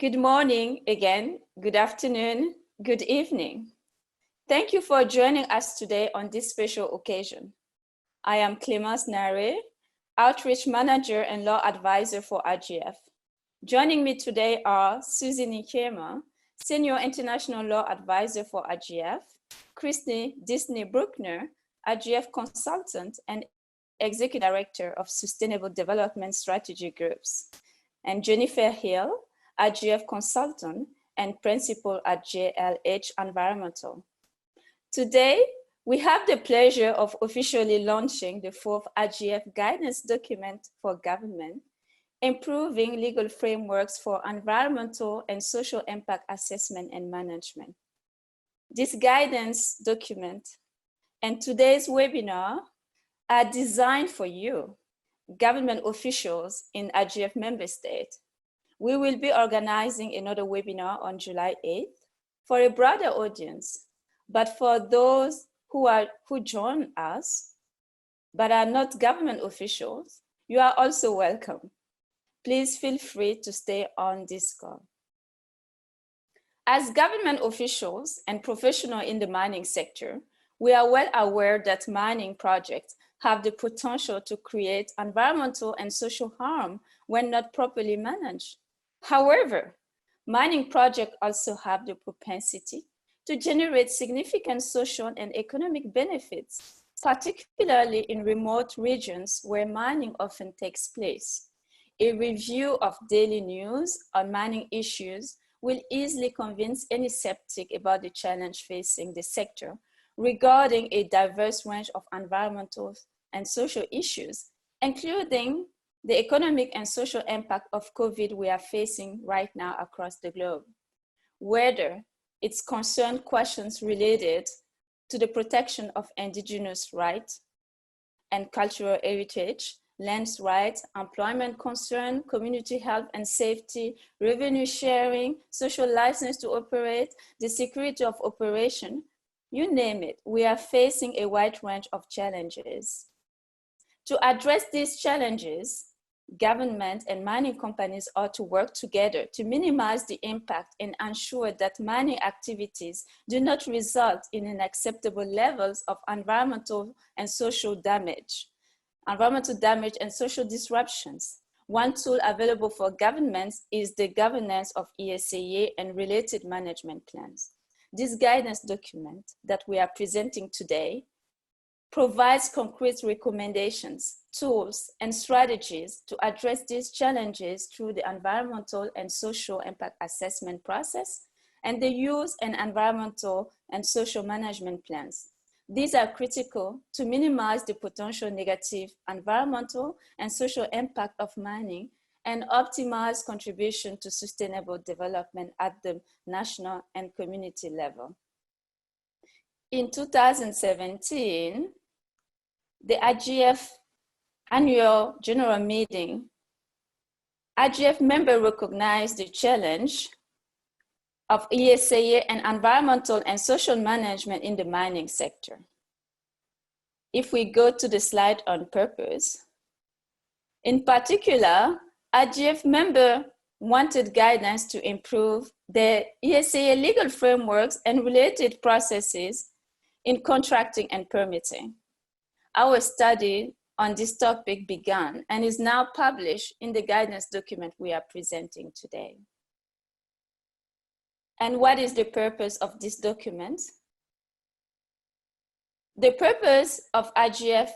Good morning again, good afternoon, good evening. Thank you for joining us today on this special occasion. I am Clémence Nare, Outreach Manager and Law Advisor for IGF. Joining me today are Susie Nikema, Senior International Law Advisor for IGF, Christy Disney-Bruckner, IGF Consultant and Executive Director of Sustainable Development Strategy Groups, and Jennifer Hill, IGF Consultant and Principal at JLH Environmental. Today, we have the pleasure of officially launching the fourth IGF guidance document for government, improving legal frameworks for environmental and social impact assessment and management. This guidance document and today's webinar are designed for you, government officials in IGF member states. We will be organizing another webinar on July 8th for a broader audience, but for those who join us but are not government officials, you are also welcome. Please feel free to stay on this call. As government officials and professionals in the mining sector, we are well aware that mining projects have the potential to create environmental and social harm when not properly managed. However, mining projects also have the propensity to generate significant social and economic benefits, particularly in remote regions where mining often takes place. A review of daily news on mining issues will easily convince any skeptic about the challenge facing the sector regarding a diverse range of environmental and social issues, including the economic and social impact of COVID we are facing right now across the globe. Whether it's concerned questions related to the protection of indigenous rights and cultural heritage, land rights, employment concern, community health and safety, revenue sharing, social license to operate, the security of operation, you name it, we are facing a wide range of challenges. To address these challenges, government and mining companies ought to work together to minimize the impact and ensure that mining activities do not result in unacceptable levels of environmental and social damage and social disruptions. One tool available for governments is the governance of ESEA and related management plans. This guidance document that we are presenting today provides concrete recommendations, tools, and strategies to address these challenges through the environmental and social impact assessment process and the use and environmental and social management plans. These are critical to minimize the potential negative environmental and social impact of mining and optimize contribution to sustainable development at the national and community level. In 2017, the IGF annual general meeting, IGF members recognized the challenge of ESEA and environmental and social management in the mining sector. If we go to the slide on purpose, in particular, IGF members wanted guidance to improve the ESEA legal frameworks and related processes in contracting and permitting. Our study on this topic began and is now published in the guidance document we are presenting today. And what is the purpose of this document? The purpose of IGF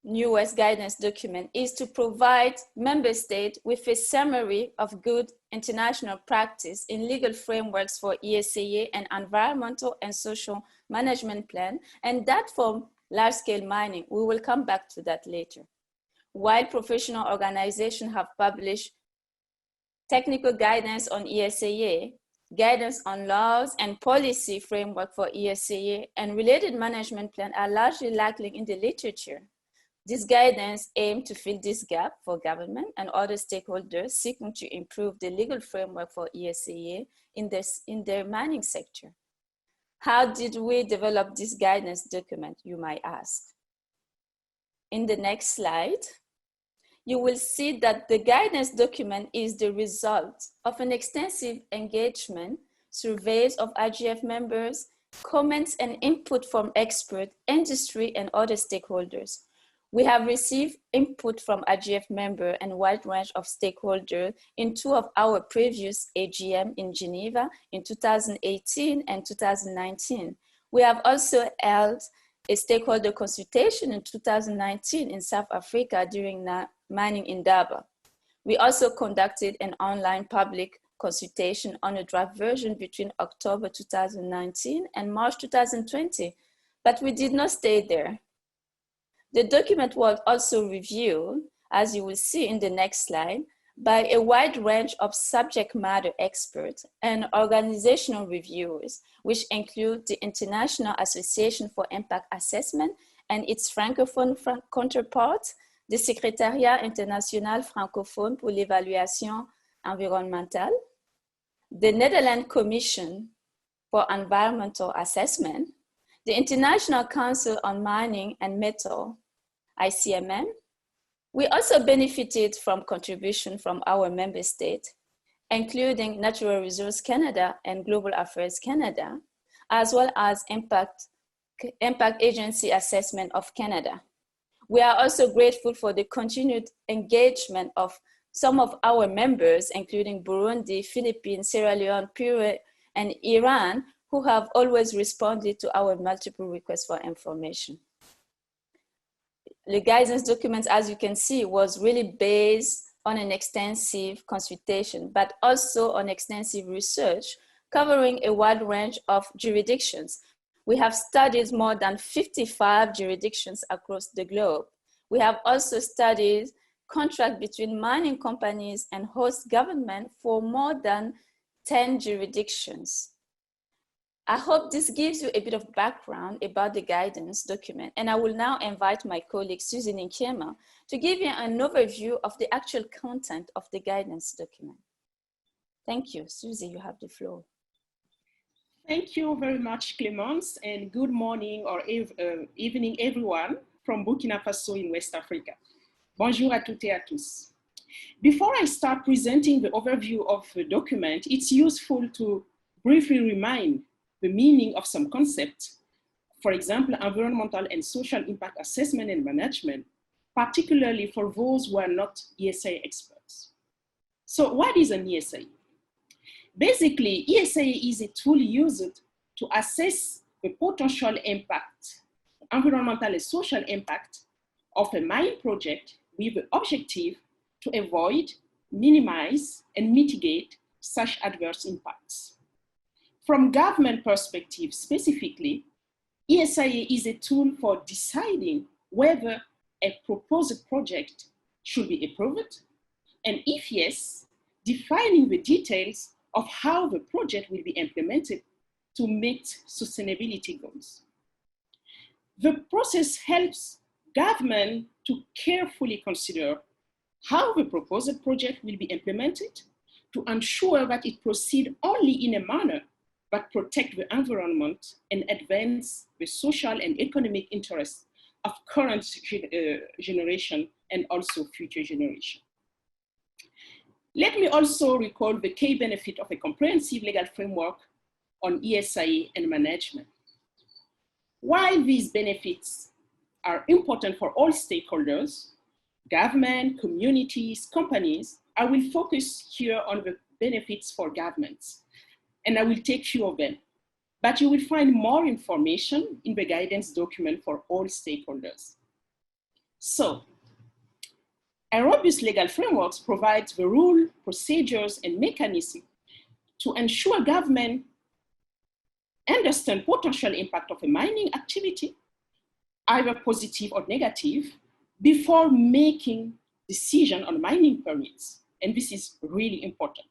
newest guidance document is to provide member states with a summary of good international practice in legal frameworks for ESEA and environmental and social management plan, and that for large-scale mining. We will come back to that later. While professional organizations have published technical guidance on ESEA, guidance on laws and policy framework for ESEA and related management plan are largely lacking in the literature. This guidance aims to fill this gap for government and other stakeholders seeking to improve the legal framework for ESEA in their mining sector. How did we develop this guidance document, you might ask? In the next slide, you will see that the guidance document is the result of an extensive engagement, surveys of IGF members, comments and input from experts, industry, and other stakeholders. We have received input from IGF members and a wide range of stakeholders in 2 of our previous AGM in Geneva in 2018 and 2019. We have also held a stakeholder consultation in 2019 in South Africa during Mining Indaba. We also conducted an online public consultation on a draft version between October 2019 and March 2020, but we did not stay there. The document was also reviewed, as you will see in the next slide, by a wide range of subject matter experts and organizational reviewers, which include the International Association for Impact Assessment and its francophone counterpart, the Secrétariat International Francophone pour l'Évaluation Environnementale, the Netherlands Commission for Environmental Assessment, the International Council on Mining and Metal, ICMM. We also benefited from contribution from our member states, including Natural Resources Canada and Global Affairs Canada, as well as Impact Agency Assessment of Canada. We are also grateful for the continued engagement of some of our members, including Burundi, Philippines, Sierra Leone, Peru, and Iran, who have always responded to our multiple requests for information. The guidance documents, as you can see, was really based on an extensive consultation, but also on extensive research covering a wide range of jurisdictions. We have studied more than 55 jurisdictions across the globe. We have also studied contracts between mining companies and host government for more than 10 jurisdictions. I hope this gives you a bit of background about the guidance document, and I will now invite my colleague Suzy Nkiema to give you an overview of the actual content of the guidance document. Thank you. Suzy, you have the floor. Thank you very much, Clémence, and good morning or evening, everyone from Burkina Faso in West Africa. Bonjour à toutes et à tous. Before I start presenting the overview of the document, it's useful to briefly remind the meaning of some concepts, for example, environmental and social impact assessment and management, particularly for those who are not ESIA experts. So what is an ESIA? Basically, ESIA is a tool used to assess the potential impact, environmental and social impact of a mine project with the objective to avoid, minimize, and mitigate such adverse impacts. From government perspective specifically, ESIA is a tool for deciding whether a proposed project should be approved, and if yes, defining the details of how the project will be implemented to meet sustainability goals. The process helps government to carefully consider how the proposed project will be implemented to ensure that it proceeds only in a manner that protects the environment and advance the social and economic interests of current generation and also future generation. Let me also recall the key benefit of a comprehensive legal framework on ESIA and management. While these benefits are important for all stakeholders, government, communities, companies, I will focus here on the benefits for governments, and I will take few of them. But you will find more information in the guidance document for all stakeholders. So, a robust legal framework provides the rule, procedures, and mechanisms to ensure government understand potential impact of a mining activity, either positive or negative, before making decision on mining permits. And this is really important.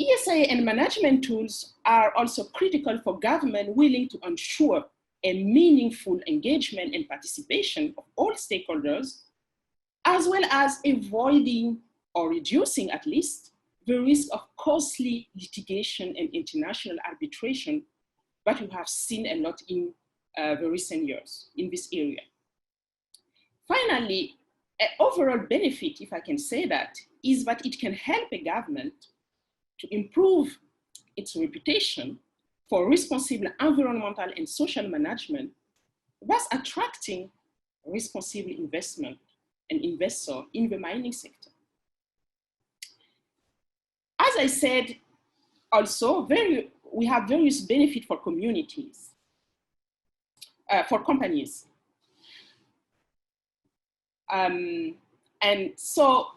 ESIA and management tools are also critical for government willing to ensure a meaningful engagement and participation of all stakeholders, as well as avoiding or reducing at least the risk of costly litigation and international arbitration that we have seen a lot in the recent years in this area. Finally, An overall benefit, if I can say that, is that it can help a government to improve its reputation for responsible environmental and social management, thus attracting responsible investment and investor in the mining sector. As I said, also, we have various benefits for communities, for companies. And so,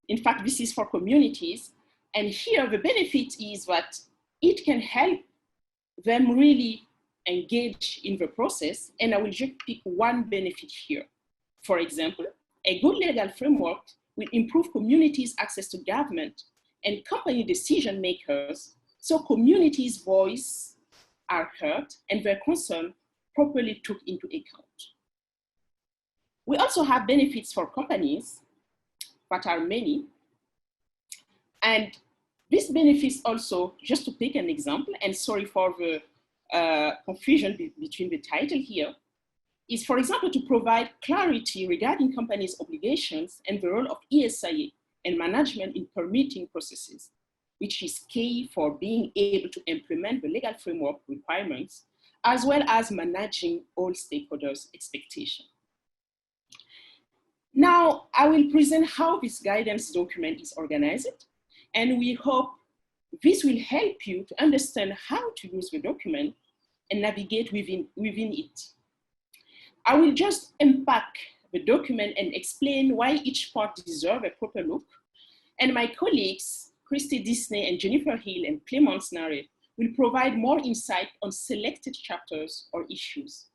in fact, this is for communities. And here the benefit is that it can help them really engage in the process. And I will just pick one benefit here. For example, a good legal framework will improve communities' access to government and company decision makers, so communities' voice are heard and their concern properly took into account. We also have benefits for companies, that are many. And these benefits also, just to pick an example, and sorry for the confusion between the title here, is, for example, to provide clarity regarding companies' obligations and the role of ESIA and management in permitting processes, which is key for being able to implement the legal framework requirements, as well as managing all stakeholders' expectations. Now, I will present how this guidance document is organized, and we hope this will help you to understand how to use the document and navigate within it. I will just unpack the document and explain why each part deserves a proper look, and my colleagues, Christy Disney and Jennifer Hill and Clemence Nare, will provide more insight on selected chapters or issues.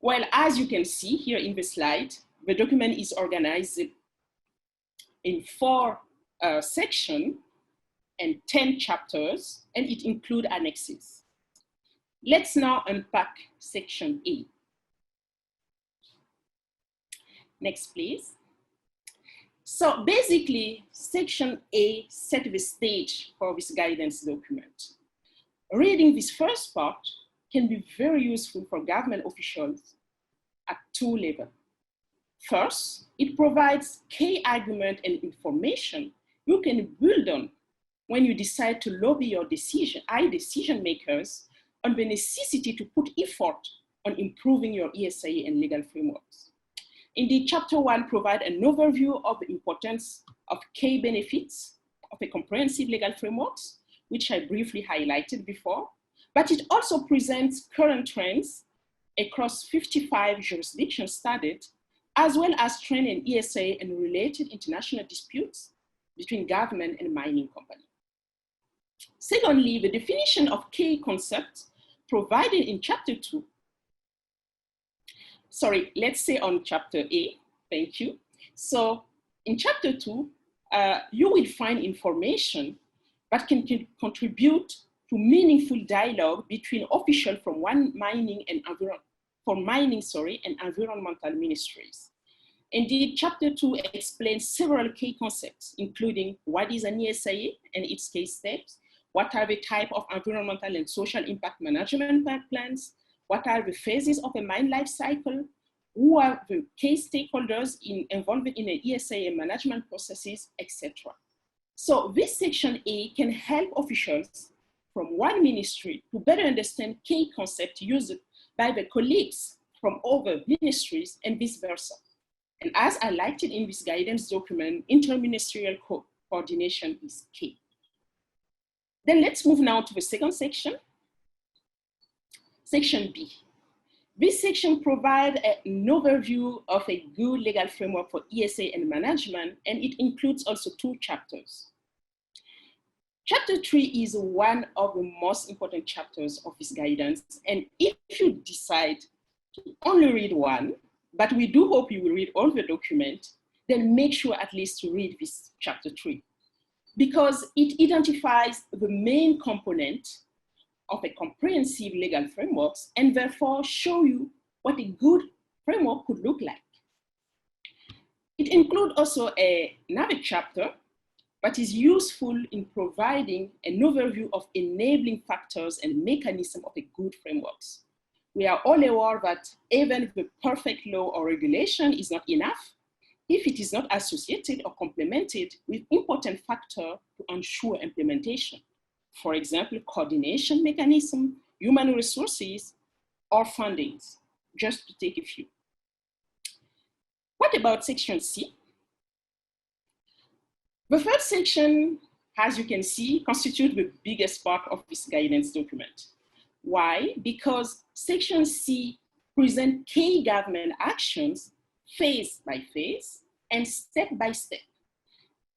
Well, as you can see here in the slide, the document is organized in 4 sections and 10 chapters, and it includes annexes. Let's now unpack section A. Next, please. So basically, section A set the stage for this guidance document. Reading this first part can be very useful for government officials at 2 levels. First, it provides key argument and information you can build on when you decide to lobby your decision makers on the necessity to put effort on improving your ESIA and legal frameworks. Indeed, chapter 1 provides an overview of the importance of key benefits of a comprehensive legal frameworks, which I briefly highlighted before, but it also presents current trends across 55 jurisdictions studied, as well as trends in ESA and related international disputes between government and mining companies. Secondly, the definition of key concepts provided in chapter 2. Sorry, let's say on chapter A, thank you. So in chapter 2, you will find information that can contribute to meaningful dialogue between officials from mining and environmental ministries. Indeed, chapter 2 explains several key concepts, including what is an ESIA and its key steps, what are the type of environmental and social impact management plans, what are the phases of a mine life cycle, who are the key stakeholders involved in the ESIA management processes, etc. So this section A can help officials from one ministry to better understand key concepts used by the colleagues from other ministries and vice versa. And as highlighted in this guidance document, interministerial coordination is key. Then let's move now to the second section, section B. This section provides an overview of a good legal framework for ESA and management, and it includes also 2 chapters. Chapter 3 is one of the most important chapters of this guidance, and if you decide to only read one, but we do hope you will read all the document, then make sure at least to read this chapter 3, because it identifies the main component of a comprehensive legal frameworks and therefore show you what a good framework could look like. It includes also another chapter that is useful in providing an overview of enabling factors and mechanisms of a good frameworks, we are all aware that even the perfect law or regulation is not enough if it is not associated or complemented with important factors to ensure implementation. For example, coordination mechanism, human resources, or fundings, just to take a few. What about section C? The third section, as you can see, constitutes the biggest part of this guidance document. Why? Because section C presents key government actions phase by phase and step by step.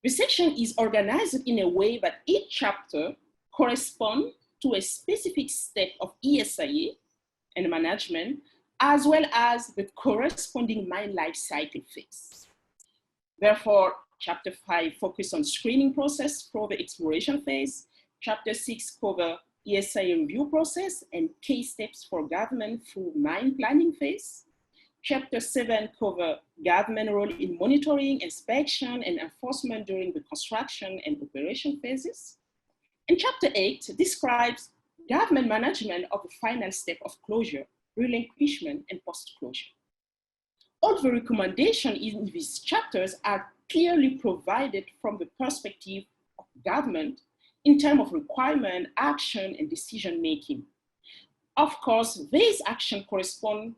The section is organized in a way that each chapter corresponds to a specific step of ESIA and management, as well as the corresponding mine life cycle phase. Therefore, Chapter 5 focuses on screening process for the exploration phase. Chapter 6 covers ESIA review process and key steps for government through mine planning phase. Chapter 7 covers government role in monitoring, inspection, and enforcement during the construction and operation phases. And Chapter 8 describes government management of the final step of closure, relinquishment, and post-closure. All the recommendations in these chapters are clearly provided from the perspective of government in terms of requirement, action, and decision-making. Of course, these actions correspond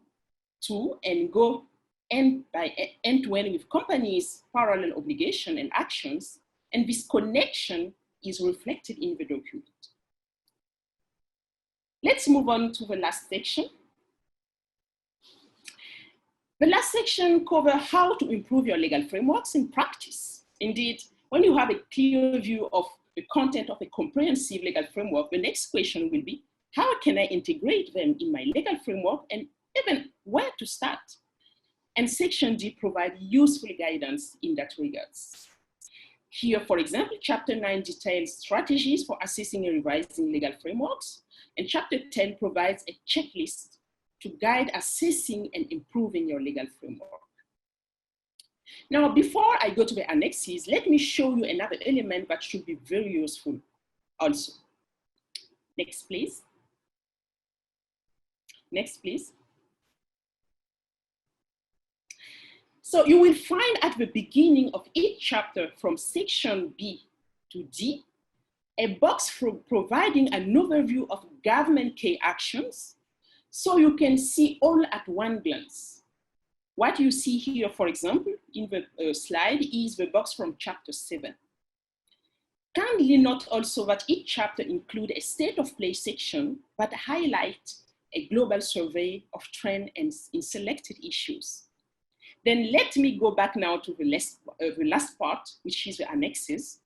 to and go end-to-end with companies' parallel obligations and actions, and this connection is reflected in the document. Let's move on to the last section. The last section covers how to improve your legal frameworks in practice. Indeed, when you have a clear view of the content of a comprehensive legal framework, the next question will be, how can I integrate them in my legal framework and even where to start? And section D provides useful guidance in that regards. Here, for example, Chapter 9 details strategies for assessing and revising legal frameworks, and Chapter 10 provides a checklist to guide assessing and improving your legal framework. Now, before I go to the annexes, let me show you another element that should be very useful also. Next, please. Next, please. So you will find at the beginning of each chapter from section B to D, a box for providing an overview of government key actions, so you can see all at one glance. What you see here, for example, in the slide is the box from chapter 7. Kindly note also that each chapter includes a state of play section that highlights a global survey of trends and in selected issues. Then let me go back now to the last part, which is the annexes,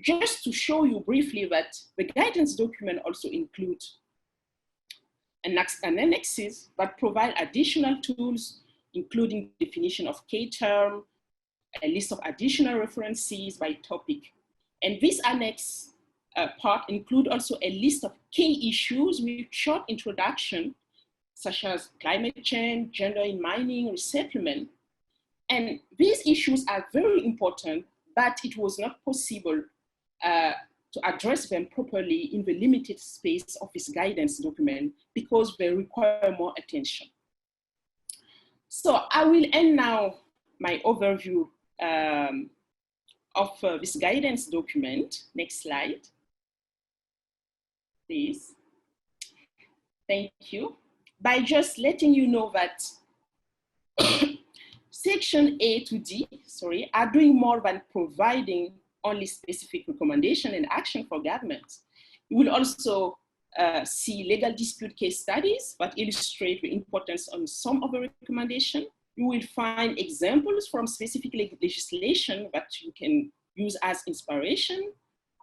just to show you briefly that the guidance document also includes an annexes that provide additional tools, including definition of key term, a list of additional references by topic. And this annex part includes also a list of key issues with short introduction, such as climate change, gender in mining, resettlement. And these issues are very important, but it was not possible to address them properly in the limited space of this guidance document because they require more attention. So I will end now my overview of this guidance document. Next slide, please. Thank you. By just letting you know that section A to D, are doing more than providing only specific recommendation and action for governments. You will also see legal dispute case studies that illustrate the importance on some of the recommendation. You will find examples from specific legislation that you can use as inspiration,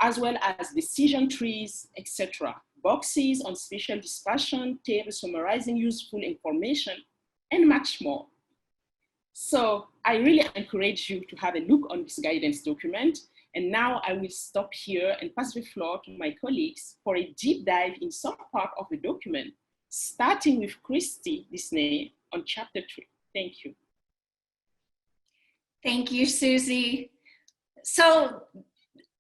as well as decision trees, etc. Boxes on special discussion, tables summarizing useful information, and much more. So I really encourage you to have a look on this guidance document. And now I will stop here and pass the floor to my colleagues for a deep dive in some part of the document, starting with Christy Disney on chapter 3. Thank you. Thank you, Susie. So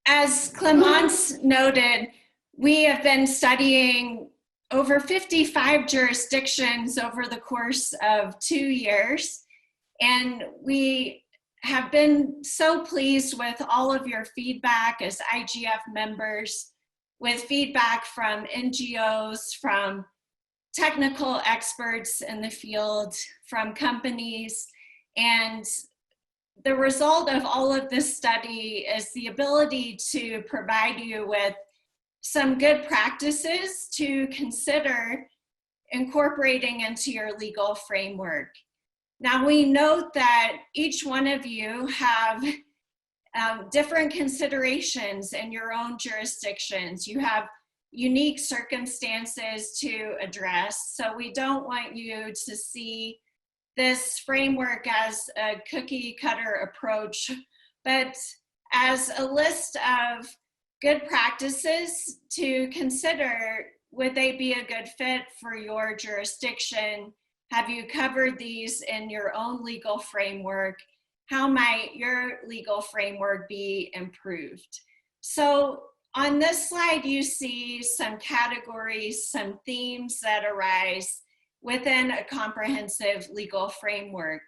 as Clemence noted, we have been studying over 55 jurisdictions over the course of 2 years. And we have been so pleased with all of your feedback as IGF members, with feedback from NGOs, from technical experts in the field, from companies. And the result of all of this study is the ability to provide you with some good practices to consider incorporating into your legal framework. Now, we note that each one of you have different considerations in your own jurisdictions. You have unique circumstances to address, so we don't want you to see this framework as a cookie cutter approach, but as a list of good practices to consider. Would they be a good fit for your jurisdiction? Have you covered these in your own legal framework? How might your legal framework be improved? So on this slide, you see some categories, some themes that arise within a comprehensive legal framework.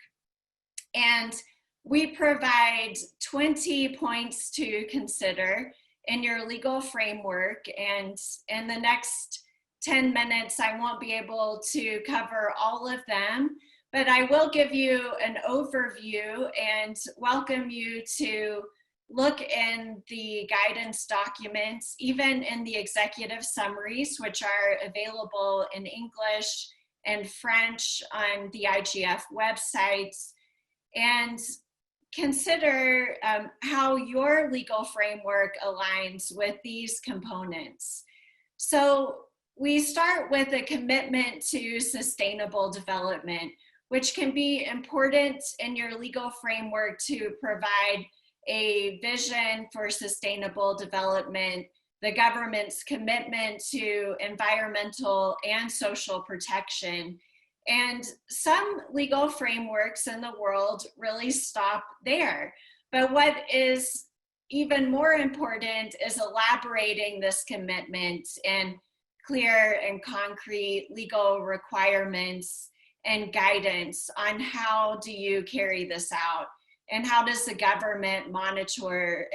And we provide 20 points to consider in your legal framework. And in the next 10 minutes, I won't be able to cover all of them, but I will give you an overview and welcome you to look in the guidance documents, even in the executive summaries, which are available in English and French on the IGF websites, and consider how your legal framework aligns with these components. So we start with a commitment to sustainable development, which can be important in your legal framework to provide a vision for sustainable development, the government's commitment to environmental and social protection. And some legal frameworks in the world really stop there. But what is even more important is elaborating this commitment in clear and concrete legal requirements and guidance on how do you carry this out, and how does the government monitor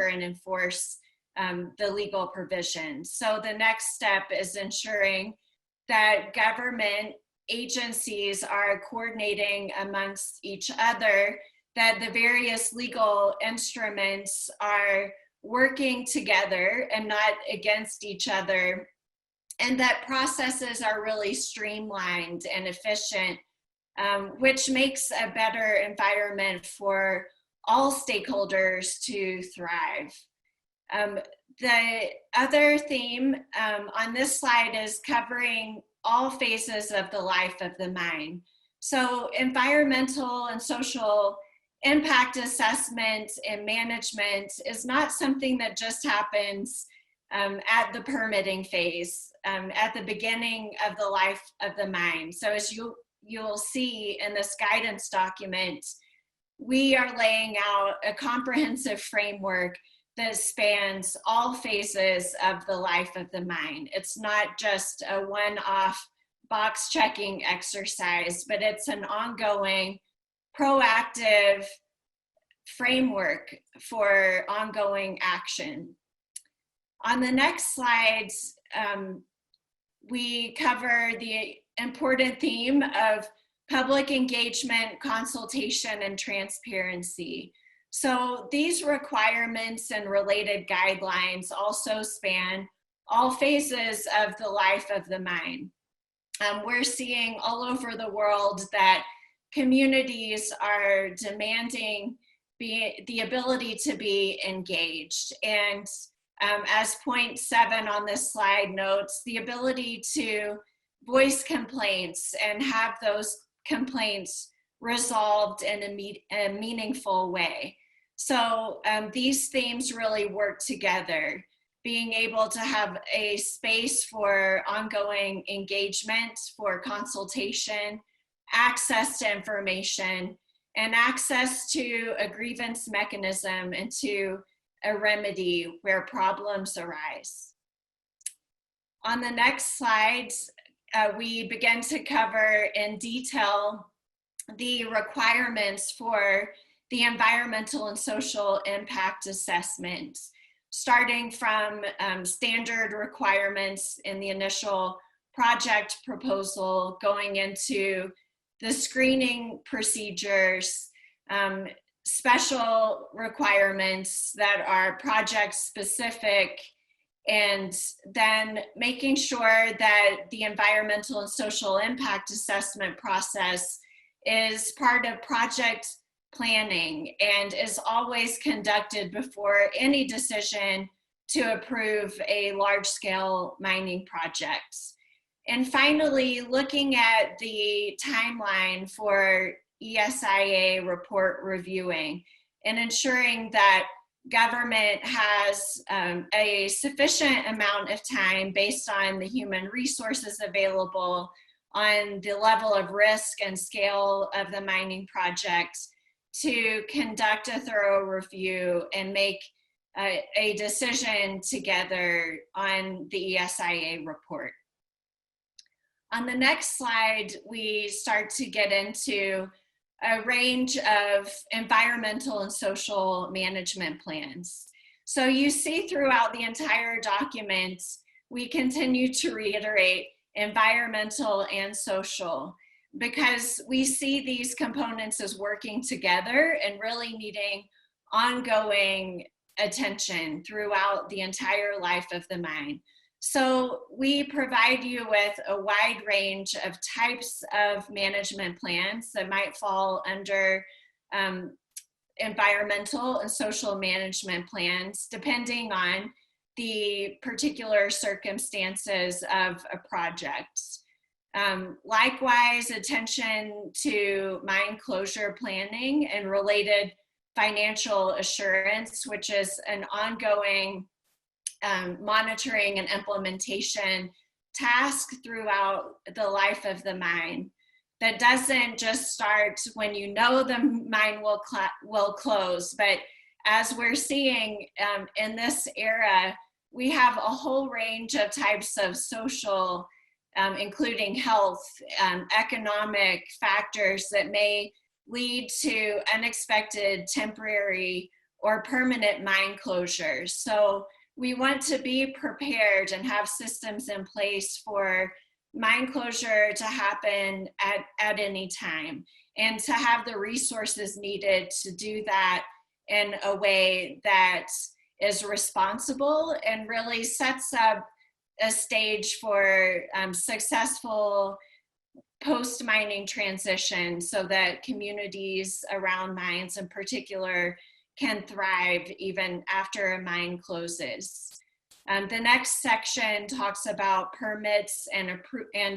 and enforce the legal provisions. So the next step is ensuring that government agencies are coordinating amongst each other, that the various legal instruments are working together and not against each other, and that processes are really streamlined and efficient, which makes a better environment for all stakeholders to thrive. The other theme on this slide is covering all phases of the life of the mine. So environmental and social impact assessment and management is not something that just happens at the permitting phase, at the beginning of the life of the mine. So as you'll see in this guidance document, we are laying out a comprehensive framework that spans all phases of the life of the mine. It's not just a one-off box checking exercise, but it's an ongoing, proactive framework for ongoing action. On the next slides, we cover the important theme of public engagement, consultation, and transparency. So these requirements and related guidelines also span all phases of the life of the mine. We're seeing all over the world that communities are demanding the ability to be engaged. And as point 7 on this slide notes, the ability to voice complaints and have those complaints resolved in a meaningful way. So these themes really work together, being able to have a space for ongoing engagement, for consultation, access to information, and access to a grievance mechanism and to a remedy where problems arise. On the next slide, we begin to cover in detail the requirements for the environmental and social impact assessment, starting from standard requirements in the initial project proposal, going into the screening procedures, special requirements that are project specific, and then making sure that the environmental and social impact assessment process is part of project planning and is always conducted before any decision to approve a large-scale mining project. And finally, looking at the timeline for ESIA report reviewing and ensuring that government has a sufficient amount of time based on the human resources available, on the level of risk and scale of the mining project, to conduct a thorough review and make a decision together on the ESIA report. On the next slide, we start to get into a range of environmental and social management plans. So you see throughout the entire document, we continue to reiterate environmental and social, because we see these components as working together and really needing ongoing attention throughout the entire life of the mine. So we provide you with a wide range of types of management plans that might fall under environmental and social management plans, depending on the particular circumstances of a project. Likewise, attention to mine closure planning and related financial assurance, which is an ongoing monitoring and implementation task throughout the life of the mine, that doesn't just start when you know the mine will close, but as we're seeing in this era, we have a whole range of types of social, including health, economic factors that may lead to unexpected temporary or permanent mine closures. So we want to be prepared and have systems in place for mine closure to happen at any time, and to have the resources needed to do that in a way that is responsible and really sets up a stage for successful post-mining transition, so that communities around mines in particular can thrive even after a mine closes. The next section talks about permits and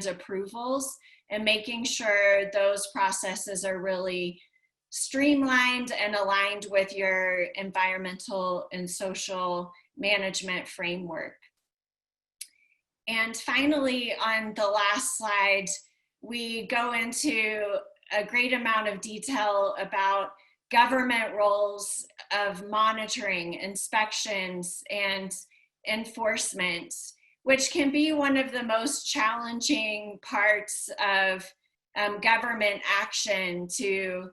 approvals, and making sure those processes are really streamlined and aligned with your environmental and social management framework. And finally, on the last slide, we go into a great amount of detail about government roles of monitoring, inspections, and enforcement, which can be one of the most challenging parts of government action to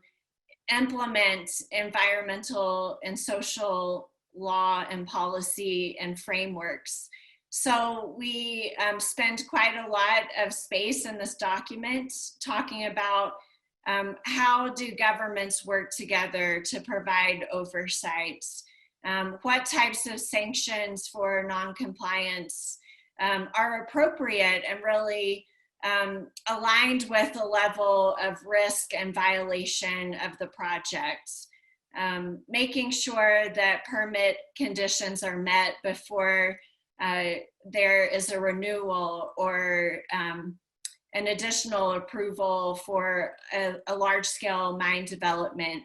implement environmental and social law and policy and frameworks. So we spend quite a lot of space in this document talking about how do governments work together to provide oversight, what types of sanctions for non-compliance are appropriate and really aligned with the level of risk and violation of the project, making sure that permit conditions are met before there is a renewal or an additional approval for a large-scale mine development.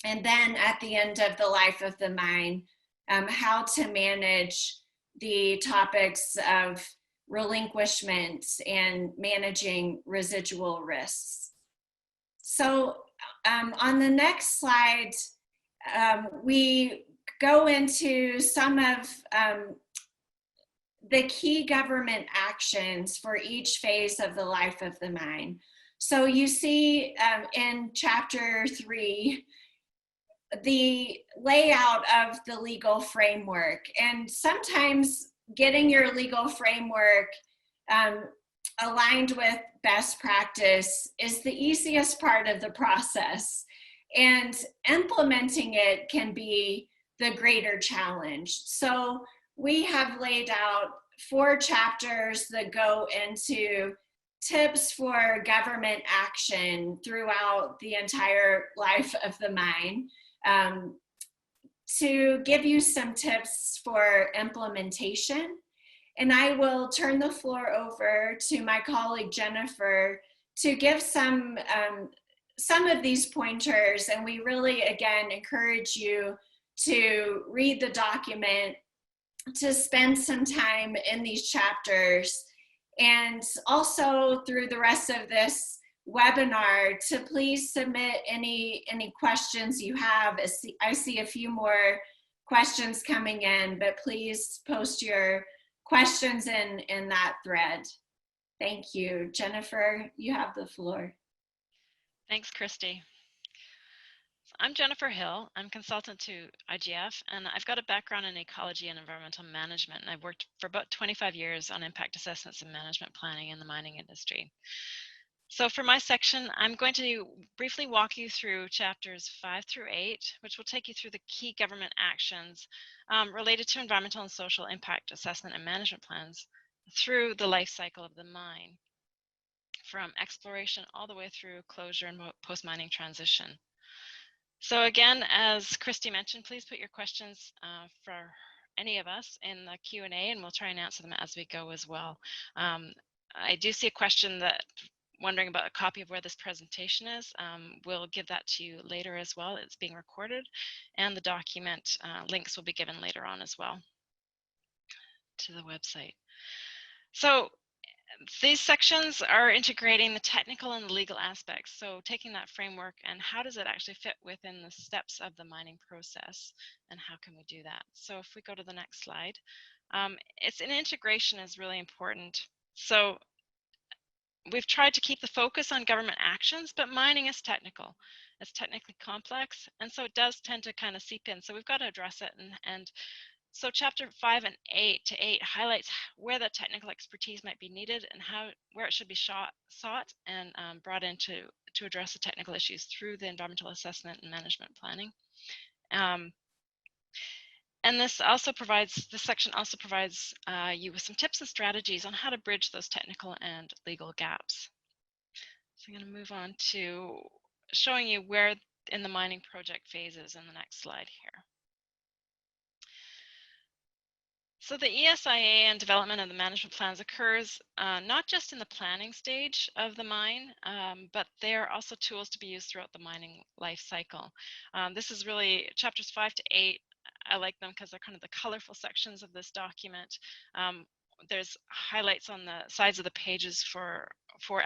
And then at the end of the life of the mine, how to manage the topics of relinquishment and managing residual risks. So on the next slide, we go into some of the key government actions for each phase of the life of the mine. So you see in chapter 3, the layout of the legal framework, and sometimes getting your legal framework aligned with best practice is the easiest part of the process, and implementing it can be the greater challenge. So we have laid out 4 chapters that go into tips for government action throughout the entire life of the mine, to give you some tips for implementation. And I will turn the floor over to my colleague Jennifer to give some of these pointers. And we really, again, encourage you to read the document, to spend some time in these chapters, and also through the rest of this webinar to please submit any questions you have. I see a few more questions coming in, but please post your questions in that thread. Thank you. Jennifer, you have the floor. Thanks, Christy. I'm Jennifer Hill. I'm consultant to IGF, and I've got a background in ecology and environmental management, and I've worked for about 25 years on impact assessments and management planning in the mining industry. So for my section, I'm going to briefly walk you through chapters 5 through 8, which will take you through the key government actions related to environmental and social impact assessment and management plans through the life cycle of the mine, from exploration all the way through closure and post-mining transition. So again, as Christy mentioned, please put your questions for any of us in the Q&A, and we'll try and answer them as we go as well. I do see a question that wondering about a copy of where this presentation is. We'll give that to you later as well. It's being recorded, and the document links will be given later on as well to the website. So these sections are integrating the technical and the legal aspects. So taking that framework and how does it actually fit within the steps of the mining process, and how can we do that? So if we go to the next slide, it's an integration is really important. So we've tried to keep the focus on government actions, but mining is technical. It's technically complex, and so it does tend to kind of seep in. So we've got to address it, and so chapter 5 and 8 highlights where the technical expertise might be needed and where it should be sought and brought in to address the technical issues through the environmental assessment and management planning. And this section also provides you with some tips and strategies on how to bridge those technical and legal gaps. So I'm going to move on to showing you where in the mining project phases in the next slide here. So the ESIA and development of the management plans occurs not just in the planning stage of the mine, but they are also tools to be used throughout the mining life cycle. This is really chapters 5 to 8. I like them because they're kind of the colorful sections of this document. There's highlights on the sides of the pages for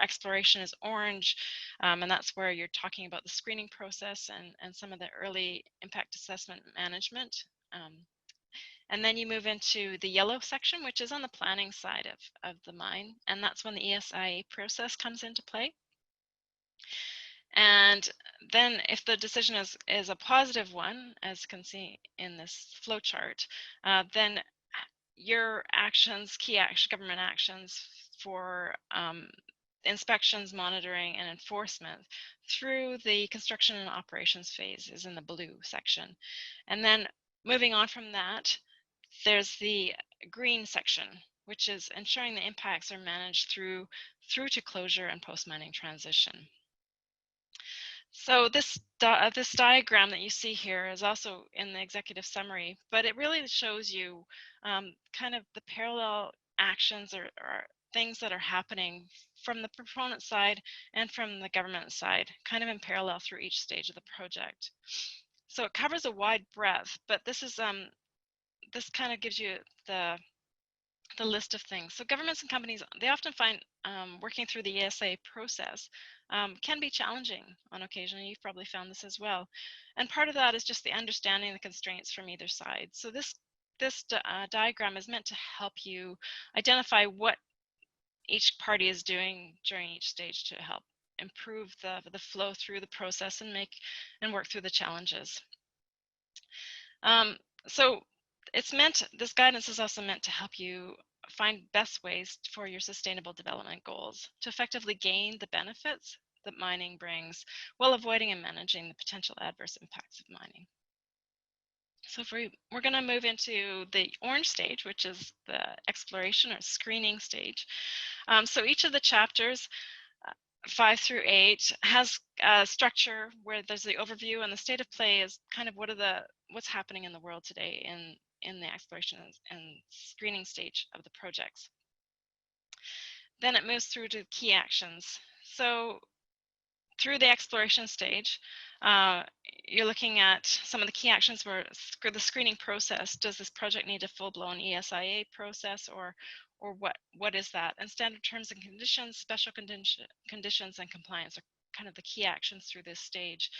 exploration is orange, and that's where you're talking about the screening process and some of the early impact assessment management. And then you move into the yellow section, which is on the planning side of the mine, and that's when the ESIA process comes into play. And then if the decision is a positive one, as you can see in this flow chart, then your actions, government actions for inspections, monitoring, and enforcement through the construction and operations phase is in the blue section. And then moving on from that, there's the green section, which is ensuring the impacts are managed through to closure and post-mining transition. So this diagram that you see here is also in the executive summary, but it really shows you kind of the parallel actions or things that are happening from the proponent side and from the government side, kind of in parallel through each stage of the project. So it covers a wide breadth, but this is this kind of gives you the list of things. So governments and companies, they often find working through the ESA process can be challenging on occasion. You've probably found this as well. And part of that is just the understanding the constraints from either side. So this this diagram is meant to help you identify what each party is doing during each stage to help improve the flow through the process and work through the challenges. So this guidance is also meant to help you find best ways for your sustainable development goals to effectively gain the benefits that mining brings while avoiding and managing the potential adverse impacts of mining. So we're going to move into the orange stage, which is the exploration or screening stage. So each of the chapters, 5 through 8, has a structure where there's the overview, and the state of play is kind of what's happening in the world today in the exploration and screening stage of the projects. Then it moves through to key actions. So through the exploration stage, you're looking at some of the key actions where the screening process. Does this project need a full-blown ESIA process, or what is that? And standard terms and conditions, special conditions, and compliance are kind of the key actions through this stage.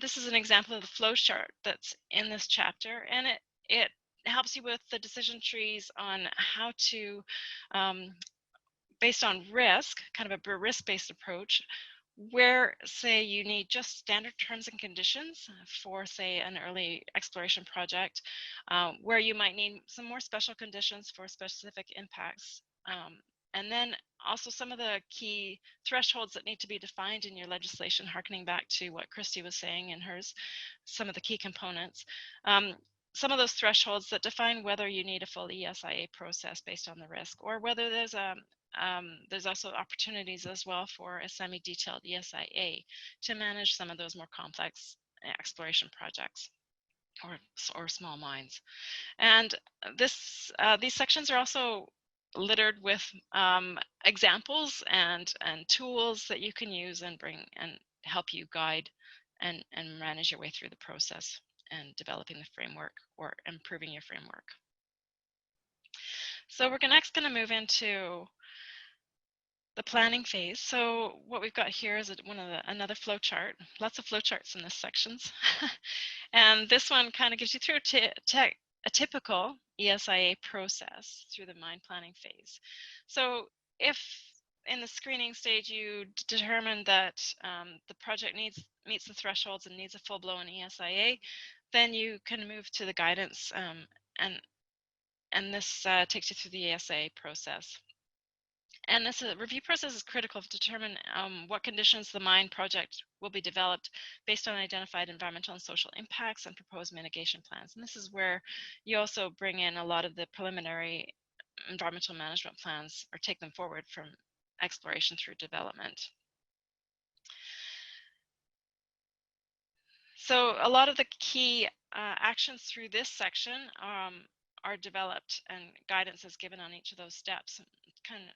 This is an example of the flow chart that's in this chapter, and it helps you with the decision trees on how to, based on risk, kind of a risk-based approach, where, say, you need just standard terms and conditions for, say, an early exploration project, where you might need some more special conditions for specific impacts. And then also some of the key thresholds that need to be defined in your legislation, harkening back to what Christy was saying in hers, some of the key components. Some of those thresholds that define whether you need a full ESIA process based on the risk, or whether there's also opportunities as well for a semi-detailed ESIA to manage some of those more complex exploration projects or small mines. And these sections are also littered with examples and tools that you can use and bring and help you guide and manage your way through the process and developing the framework or improving your framework. So we're next going to move into the planning phase. So what we've got here is another flow chart. Lots of flow charts in this sections. And this one kind of gives you through a typical ESIA process through the mine planning phase. So if in the screening stage you determine that the project meets the thresholds and needs a full-blown ESIA, then you can move to the guidance, and this takes you through the ESIA process. And this review process is critical to determine what conditions the mine project will be developed based on identified environmental and social impacts and proposed mitigation plans. And this is where you also bring in a lot of the preliminary environmental management plans, or take them forward from exploration through development. So a lot of the key actions through this section are developed, and guidance is given on each of those steps, kind of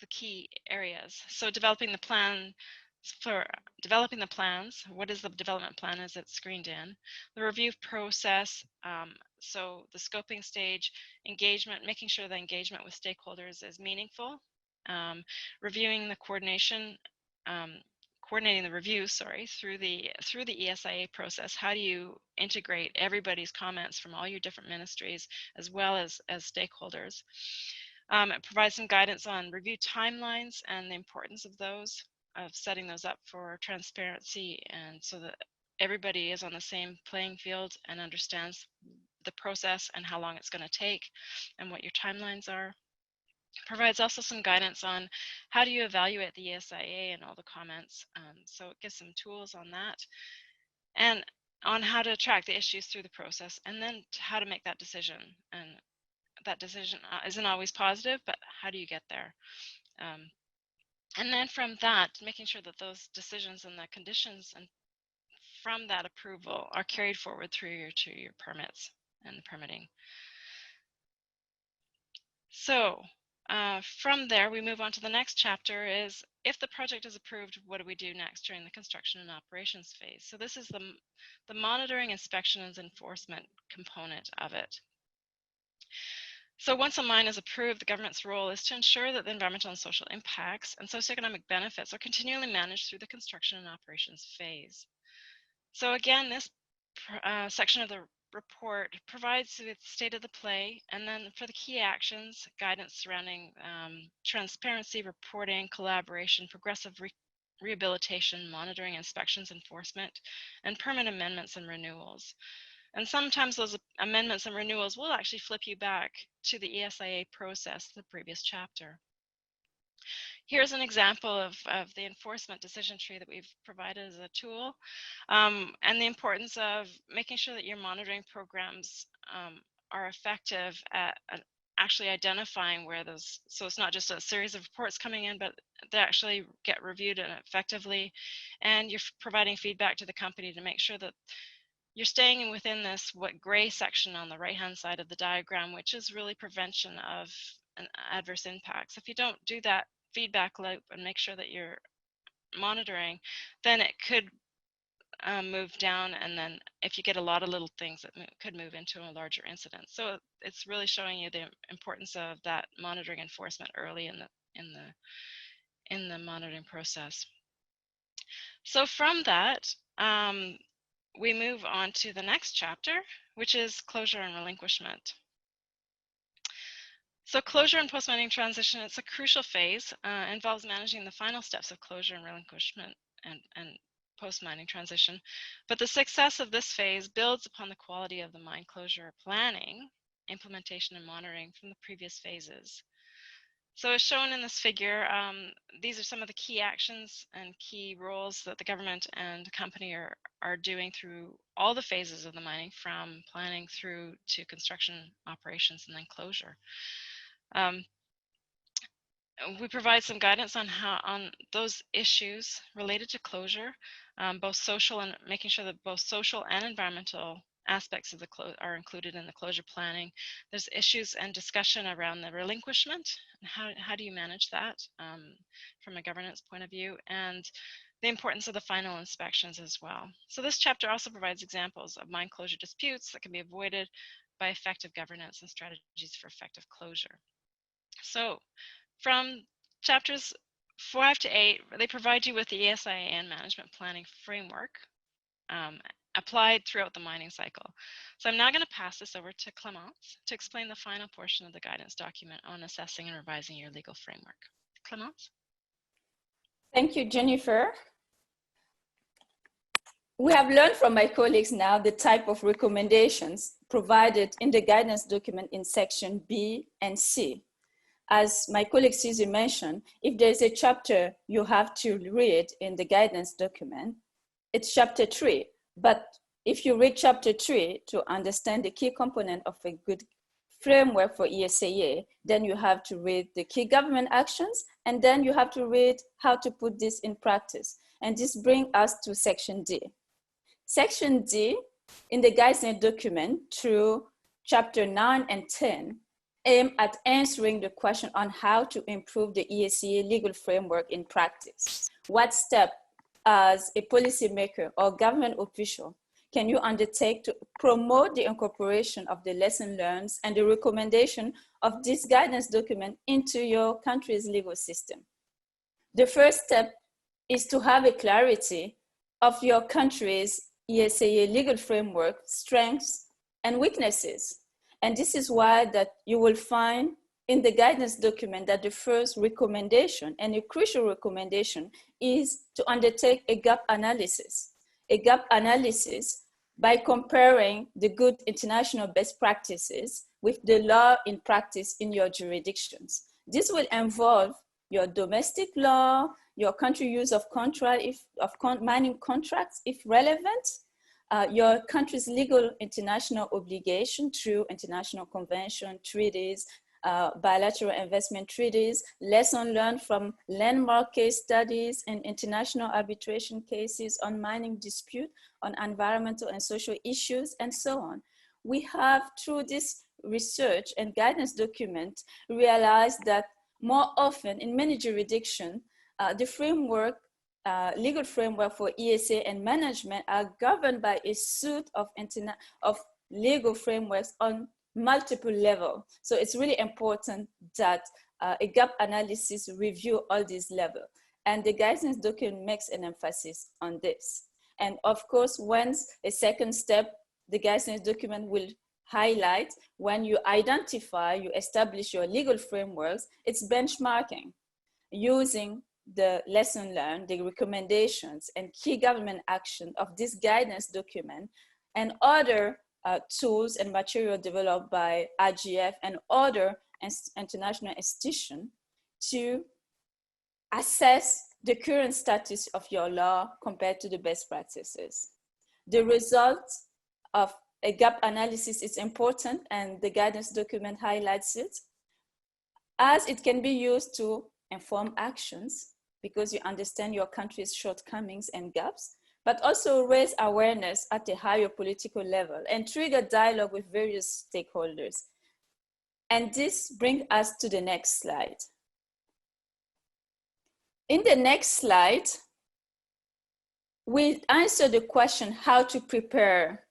the key areas. So developing the plans, what is the development plan as it's screened in? The review process, so the scoping stage, engagement, making sure the engagement with stakeholders is meaningful, reviewing the coordinating the review, through the ESIA process. How do you integrate everybody's comments from all your different ministries as well as stakeholders? It provides some guidance on review timelines and the importance of those, of setting those up for transparency, and so that everybody is on the same playing field and understands the process and how long it's going to take and what your timelines are. Provides also some guidance on how do you evaluate the ESIA and all the comments. So it gives some tools on that, and on how to track the issues through the process, and then how to make that decision. And that decision isn't always positive, but how do you get there? And then from that, making sure that those decisions and the conditions and from that approval are carried forward through to your permits and the permitting. So from there, we move on to the next chapter. Is if the project is approved, what do we do next during the construction and operations phase? So this is the monitoring, inspection, and enforcement component of it. So once a mine is approved, the government's role is to ensure that the environmental and social impacts and socioeconomic benefits are continually managed through the construction and operations phase. So again, this section of the report provides with state of the play, and then for the key actions, guidance surrounding transparency, reporting, collaboration, progressive rehabilitation, monitoring, inspections, enforcement, and permanent amendments and renewals. And sometimes those amendments and renewals will actually flip you back to the ESIA process, the previous chapter. Here's an example of the enforcement decision tree that we've provided as a tool, and the importance of making sure that your monitoring programs are effective at actually identifying where those, so it's not just a series of reports coming in, but they actually get reviewed and effectively, and you're providing feedback to the company to make sure that you're staying within this gray section on the right-hand side of the diagram, which is really prevention of an adverse impacts. If you don't do that feedback loop and make sure that you're monitoring, then it could move down, and then if you get a lot of little things, that could move into a larger incident. So it's really showing you the importance of that monitoring enforcement early in the monitoring process. So from that, we move on to the next chapter, which is closure and relinquishment. So closure and post-mining transition, it's a crucial phase, involves managing the final steps of closure and relinquishment and post-mining transition. But the success of this phase builds upon the quality of the mine closure planning, implementation, and monitoring from the previous phases. So as shown in this figure, these are some of the key actions and key roles that the government and company are doing through all the phases of the mining, from planning through to construction operations and then closure. We provide some guidance on those issues related to closure, both social and making sure that both social and environmental aspects of the are included in the closure planning. There's issues and discussion around the relinquishment and how do you manage that from a governance point of view, and the importance of the final inspections as well. So this chapter also provides examples of mine closure disputes that can be avoided by effective governance and strategies for effective closure. So from chapters 5 to 8, they provide you with the ESIA and management planning framework applied throughout the mining cycle. So I'm now going to pass this over to Clémence to explain the final portion of the guidance document on assessing and revising your legal framework. Clémence? Thank you, Jennifer. We have learned from my colleagues now the type of recommendations provided in the guidance document in section B and C. As my colleague Susie mentioned, if there's a chapter you have to read in the guidance document, it's chapter 3. But if you read chapter 3 to understand the key component of a good framework for ESEA, then you have to read the key government actions, and then you have to read how to put this in practice. And this brings us to section D. Section D in the guidance document through chapter 9 and 10 aim at answering the question on how to improve the ESEA legal framework in practice. What step as a policymaker or government official can you undertake to promote the incorporation of the lesson learned and the recommendation of this guidance document into your country's legal system? The first step is to have a clarity of your country's ESEA legal framework strengths and weaknesses. And this is why that you will find in the guidance document that the first recommendation, and a crucial recommendation, is to undertake a gap analysis. A gap analysis by comparing the good international best practices with the law in practice in your jurisdictions. This will involve your domestic law, your country use of contract, mining contracts if relevant, your country's legal international obligation through international convention, treaties, bilateral investment treaties, lesson learned from landmark case studies and international arbitration cases on mining dispute, on environmental and social issues, and so on. We have, through this research and guidance document, realized that more often in many jurisdictions, the framework legal framework for ESA and management are governed by a suite of legal frameworks on multiple levels. So it's really important that a gap analysis review all these levels. And the guidance document makes an emphasis on this. And of course, once a second step the guidance document will highlight when you identify, you establish your legal frameworks, it's benchmarking using the lesson learned, the recommendations and key government action of this guidance document and other tools and material developed by IGF and other international institutions to assess the current status of your law compared to the best practices. The result of a gap analysis is important, and the guidance document highlights it, as it can be used to inform actions because you understand your country's shortcomings and gaps, but also raise awareness at a higher political level and trigger dialogue with various stakeholders. And this brings us to the next slide. In the next slide, we answer the question how to prepare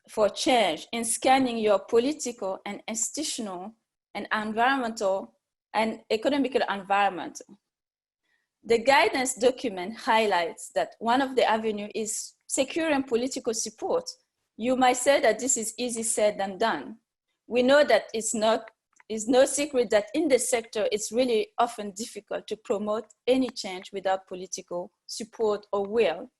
for change in scanning your political and institutional and environmental and economical environment. The guidance document highlights that one of the avenues is securing political support. You might say that this is easy said than done. We know that it's no secret that in the sector, it's really often difficult to promote any change without political support or will.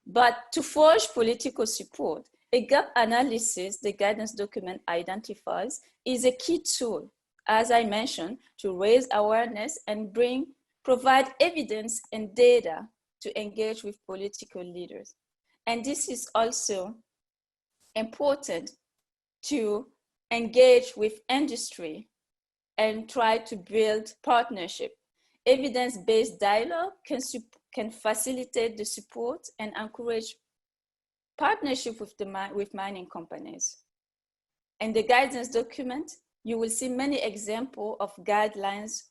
But to forge political support, a gap analysis, the guidance document identifies, is a key tool, as I mentioned, to raise awareness and provide evidence and data to engage with political leaders. And this is also important to engage with industry and try to build partnership. Evidence-based dialogue can facilitate the support and encourage partnership with mining companies. In the guidance document, you will see many examples of guidelines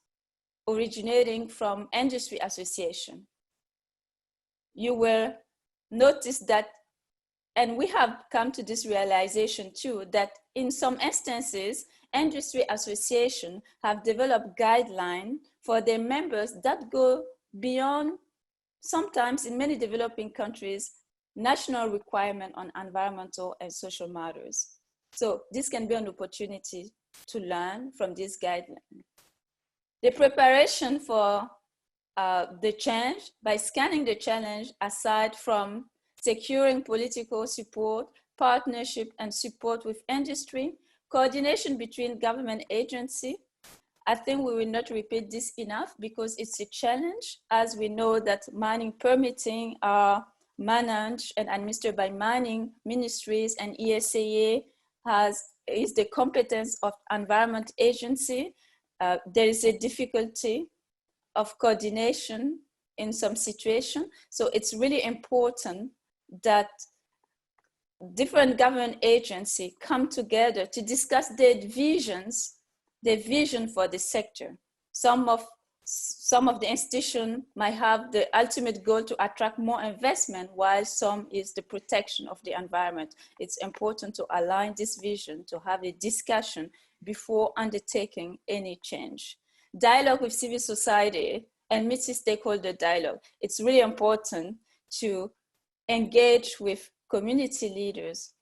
originating from industry association. You will notice that, and we have come to this realization too, that in some instances, industry associations have developed guidelines for their members that go beyond, sometimes in many developing countries, national requirement on environmental and social matters. So this can be an opportunity to learn from this guideline. The preparation for the change, by scanning the challenge, aside from securing political support, partnership and support with industry, coordination between government agencies. I think we will not repeat this enough because it's a challenge, as we know that mining permitting are managed and administered by mining ministries, and ESEA is the competence of Environment Agency. There is a difficulty of coordination in some situations. So it's really important that different government agencies come together to discuss their vision for the sector. Some of the institutions might have the ultimate goal to attract more investment, while some is the protection of the environment. It's important to align this vision, to have a discussion before undertaking any change. Dialogue with civil society and multi-stakeholder dialogue. It's really important to engage with community leaders,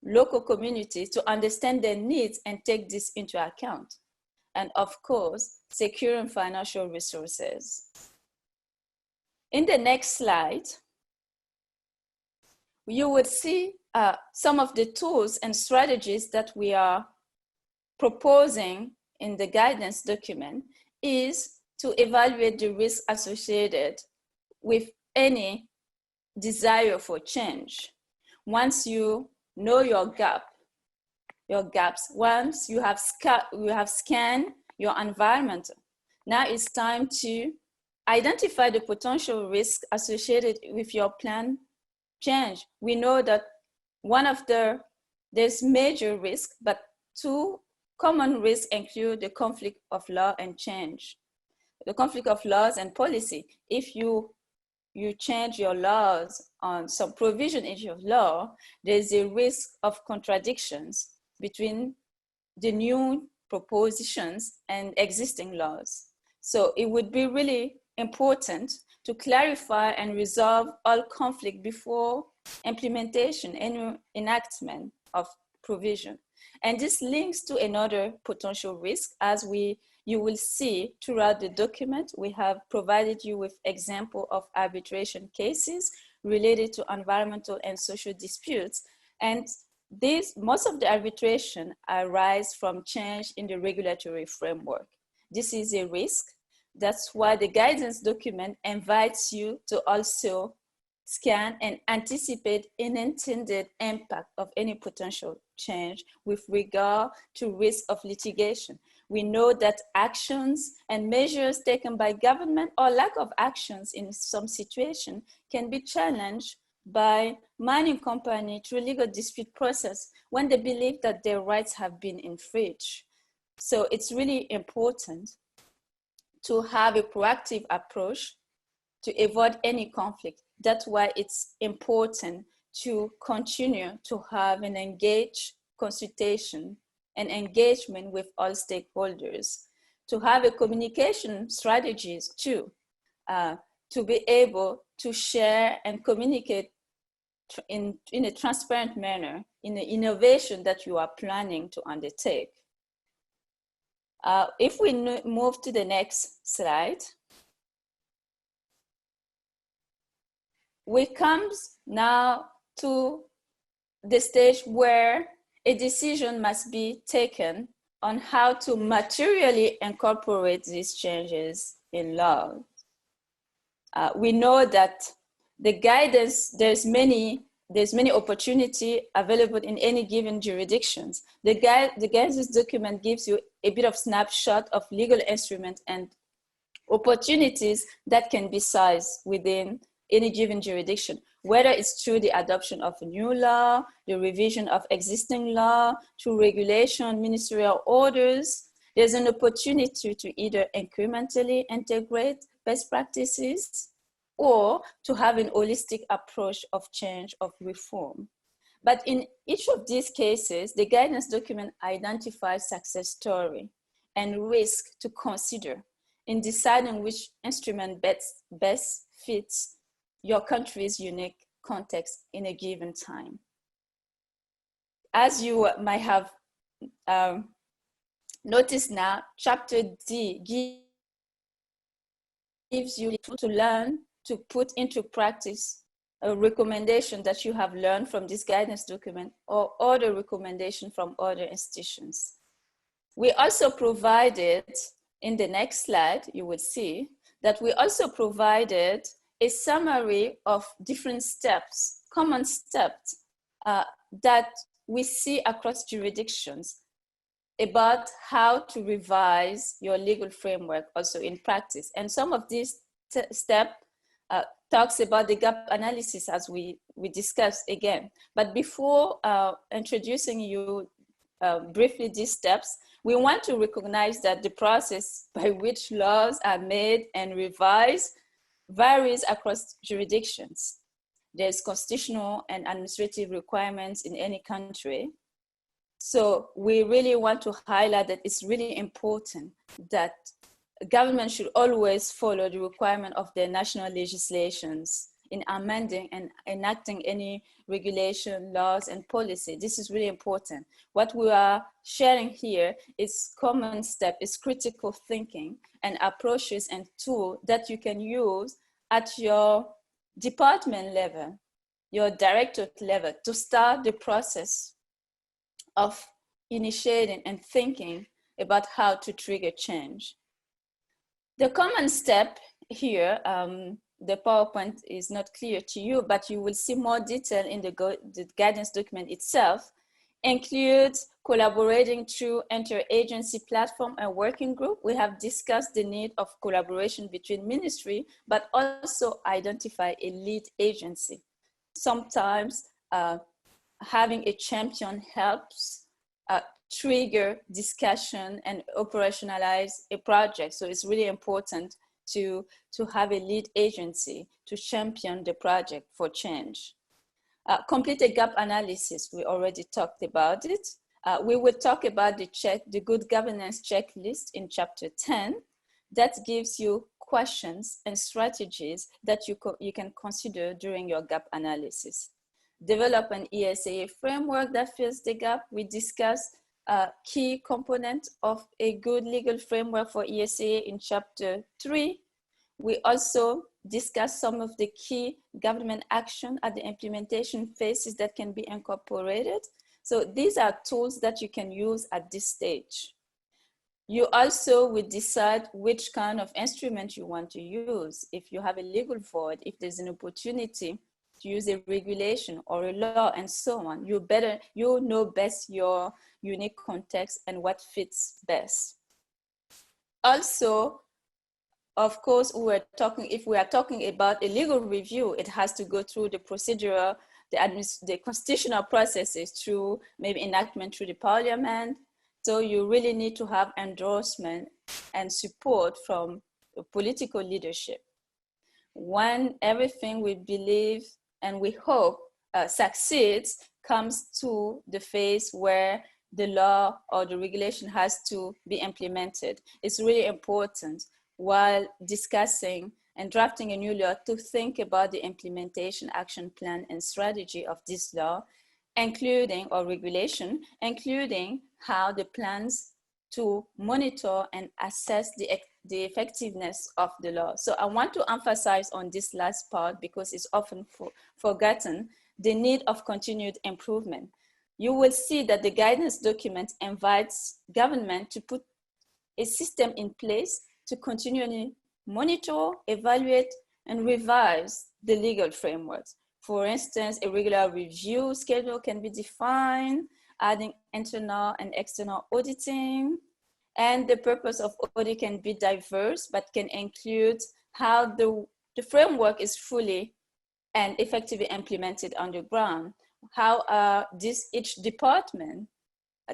local communities, to understand their needs and take this into account. And of course, securing financial resources. In the next slide, you would see some of the tools and strategies that we are proposing in the guidance document is to evaluate the risk associated with any desire for change. Once you know your gaps, once you have scanned your environment, now it's time to identify the potential risk associated with your planned change. We know that there's major risk, but two common risks include the conflict of law and change. The conflict of laws and policy. If you change your laws on some provision in your law, there's a risk of contradictions between the new propositions and existing laws. So it would be really important to clarify and resolve all conflict before implementation and enactment of provision. And this links to another potential risk. As you will see throughout the document, we have provided you with example of arbitration cases related to environmental and social disputes. And most of the arbitration arise from change in the regulatory framework. This is a risk. That's why the guidance document invites you to also scan and anticipate unintended impact of any potential change with regard to risk of litigation. We know that actions and measures taken by government or lack of actions in some situation can be challenged by mining company through legal dispute process when they believe that their rights have been infringed. So it's really important to have a proactive approach to avoid any conflict. That's why it's important to continue to have an engaged consultation and engagement with all stakeholders, to have a communication strategies too, to be able to share and communicate in a transparent manner in the innovation that you are planning to undertake. If we move to the next slide, we come now to the stage where a decision must be taken on how to materially incorporate these changes in law. We know that the guidance, there's many opportunity available in any given jurisdictions. The guidance document gives you a bit of snapshot of legal instruments and opportunities that can be seized within any given jurisdiction, whether it's through the adoption of a new law, the revision of existing law, through regulation, ministerial orders. There's an opportunity to either incrementally integrate best practices or to have an holistic approach of change, of reform. But in each of these cases, the guidance document identifies success story and risk to consider in deciding which instrument best fits your country's unique context in a given time. As you might have noticed now, Chapter D gives you to learn to put into practice a recommendation that you have learned from this guidance document or other recommendation from other institutions. We also provided, in the next slide, you will see that we also provided a summary of different steps, common steps that we see across jurisdictions about how to revise your legal framework also in practice. And some of these steps talks about the gap analysis as we discussed again. But before introducing you briefly these steps, we want to recognize that the process by which laws are made and revised varies across jurisdictions. There's constitutional and administrative requirements in any country. So we really want to highlight that it's really important that government should always follow the requirement of their national legislations in amending and enacting any regulation, laws, and policy. This is really important. What we are sharing here is common step, is critical thinking and approaches and tools that you can use at your department level, your directorate level, to start the process of initiating and thinking about how to trigger change. The common step here, the PowerPoint is not clear to you, but you will see more detail in the guidance document itself, includes collaborating through interagency platform and working group. We have discussed the need of collaboration between ministry, but also identify a lead agency. Sometimes having a champion helps trigger discussion and operationalize a project. So it's really important to have a lead agency to champion the project for change. Complete a gap analysis, we already talked about it. We will talk about the good governance checklist in chapter 10. That gives you questions and strategies that you can consider during your gap analysis. develop an ESEA framework that fills the gap. We discuss key components of a good legal framework for ESEA in chapter 3. We also discuss some of the key government action at the implementation phases that can be incorporated. So these are tools that you can use at this stage. You also will decide which kind of instrument you want to use. If you have a legal void, if there's an opportunity to use a regulation or a law and so on, you know best your unique context and what fits best. Also, of course, if we are talking about a legal review, it has to go through the procedural, the constitutional processes, through maybe enactment through the parliament. So you really need to have endorsement and support from the political leadership. When everything we believe and we hope succeeds, comes to the phase where the law or the regulation has to be implemented, it's really important while discussing and drafting a new law to think about the implementation action plan and strategy of this law, including, or regulation, including how the plans to monitor and assess the effectiveness of the law. So I want to emphasize on this last part because it's often forgotten, the need of continued improvement. You will see that the guidance document invites government to put a system in place to continually monitor, evaluate, and revise the legal frameworks. For instance, a regular review schedule can be defined, adding internal and external auditing. And the purpose of audit can be diverse, but can include how the framework is fully and effectively implemented on the ground, how each department,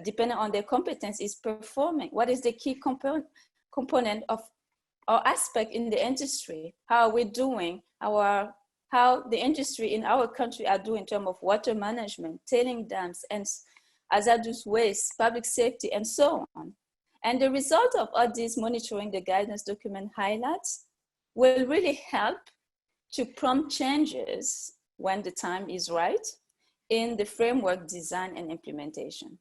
depending on their competence, is performing. What is the key component of our aspect in the industry? How are we doing? How the industry in our country are doing in terms of water management, tailing dams, and hazardous waste, public safety, and so on. And the result of all this monitoring, the guidance document highlights, will really help to prompt changes when the time is right in the framework design and implementation.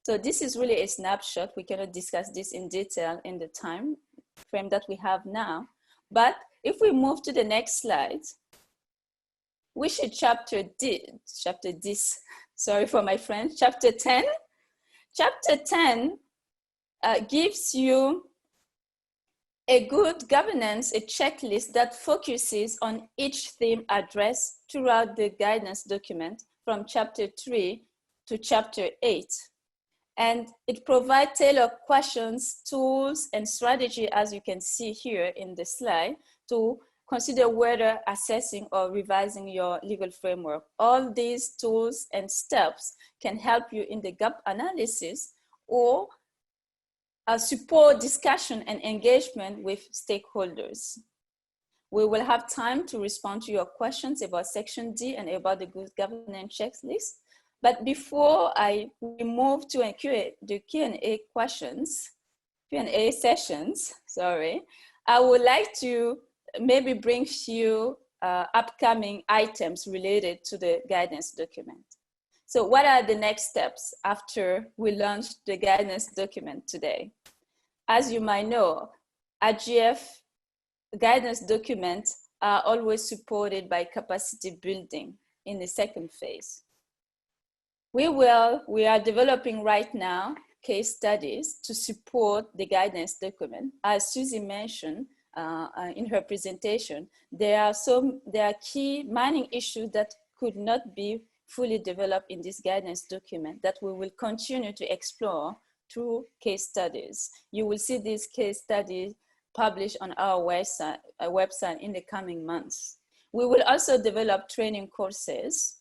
So this is really a snapshot. We cannot discuss this in detail in the time frame that we have now. But if we move to the next slide, we should chapter 10. Chapter 10 gives you a good governance, a checklist that focuses on each theme addressed throughout the guidance document from chapter 3 to chapter 8. And it provides tailored questions, tools, and strategy, as you can see here in the slide, to consider whether assessing or revising your legal framework. All these tools and steps can help you in the gap analysis or support discussion and engagement with stakeholders. We will have time to respond to your questions about Section D and about the good governance checklist. But before we move to the Q&A sessions, I would like to maybe bring you upcoming items related to the guidance document. So what are the next steps after we launch the guidance document today? As you might know, IGF guidance documents are always supported by capacity building in the second phase. We are developing right now case studies to support the guidance document. As Susie mentioned in her presentation, there are key mining issues that could not be fully developed in this guidance document that we will continue to explore through case studies. You will see these case studies published on our website in the coming months. We will also develop training courses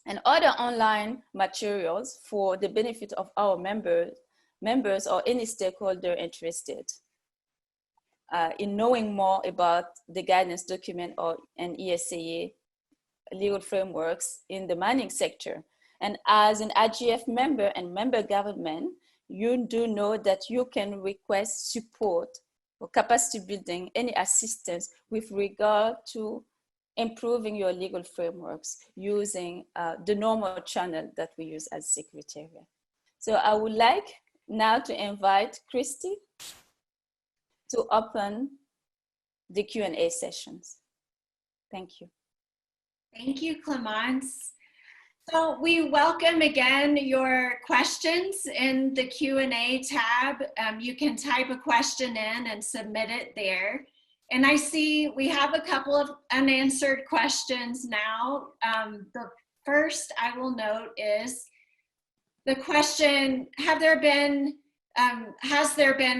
and other online materials for the benefit of our members or any stakeholder interested in knowing more about the guidance document and ESEA legal frameworks in the mining sector. And as an IGF member and member government, you do know that you can request support or capacity building, any assistance with regard to improving your legal frameworks using the normal channel that we use as Secretariat. So I would like now to invite Christy to open the Q&A sessions. Thank you. Thank you, Clemence. So we welcome again your questions in the Q&A tab. You can type a question in and submit it there. And I see we have a couple of unanswered questions now. The first I will note is the question, has there been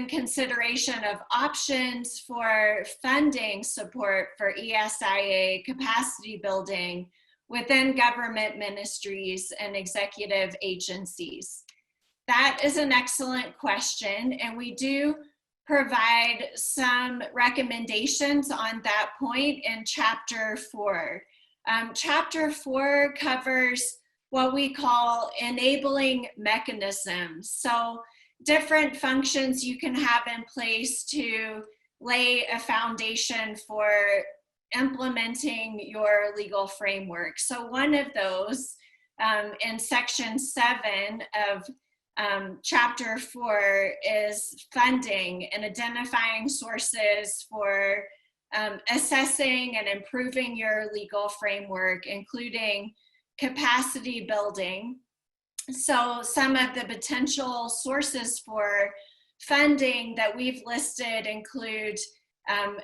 consideration of options for funding support for ESIA capacity building within government ministries and executive agencies? That is an excellent question, and we do provide some recommendations on that point in Chapter 4. Chapter 4 covers what we call enabling mechanisms. So different functions you can have in place to lay a foundation for implementing your legal framework. So one of those in Section 7 of Chapter 4 is funding and identifying sources for assessing and improving your legal framework, including capacity building. So some of the potential sources for funding that we've listed include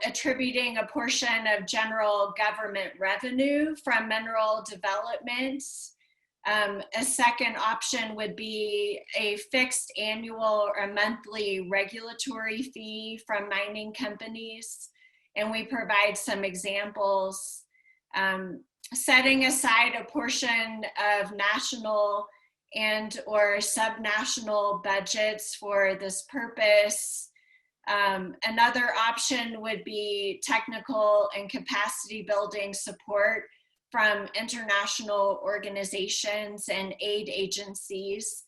attributing a portion of general government revenue from mineral development. A second option would be a fixed annual or monthly regulatory fee from mining companies. And we provide some examples. Setting aside a portion of national and or subnational budgets for this purpose. Another option would be technical and capacity building support from international organizations and aid agencies.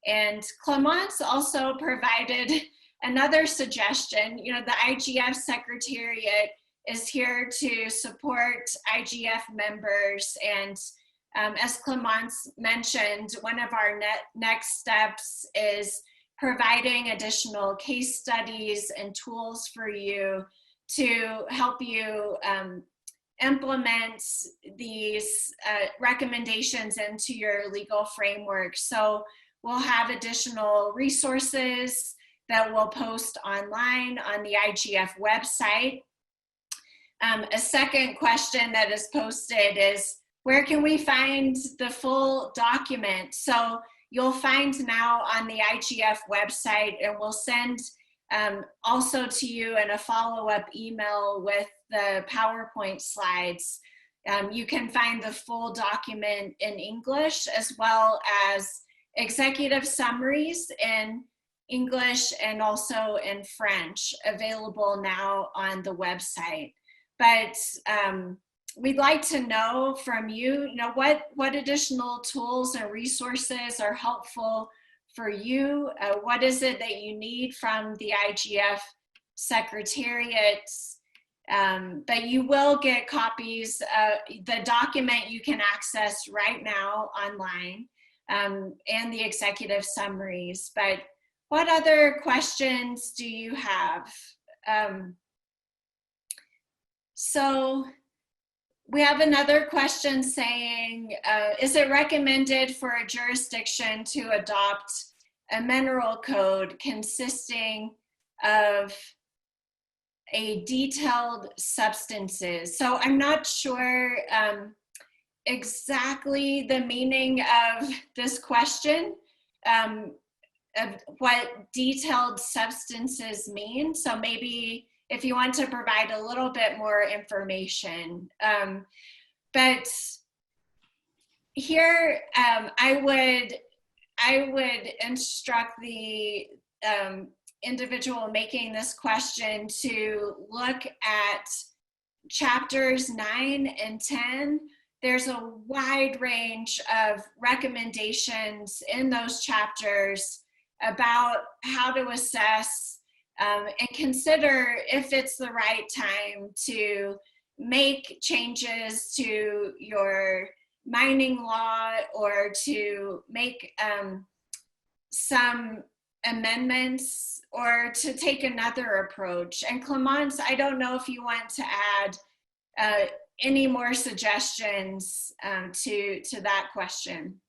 And Clemence also provided another suggestion. You know, the IGF Secretariat is here to support IGF members, and as Clemence mentioned, one of our next steps is providing additional case studies and tools for you to help you implement these recommendations into your legal framework. So we'll have additional resources that we'll post online on the IGF website. A second question that is posted is, where can we find the full document? So you'll find now on the IGF website, and we'll send also to you in a follow-up email with the PowerPoint slides. You can find the full document in English as well as executive summaries in English and also in French, available now on the website. But we'd like to know from you, what additional tools and resources are helpful for you. What is it that you need from the IGF Secretariats? But you will get copies. The document you can access right now online, and the executive summaries. But what other questions do you have? So we have another question saying, is it recommended for a jurisdiction to adopt a mineral code consisting of a detailed substances? So I'm not sure exactly the meaning of this question, of what detailed substances mean. So maybe if you want to provide a little bit more information. But here, I would instruct the individual making this question to look at chapters 9 and 10. There's a wide range of recommendations in those chapters about how to assess and consider if it's the right time to make changes to your mining law or to make some amendments or to take another approach? And Clemence, I don't know if you want to add any more suggestions to that question.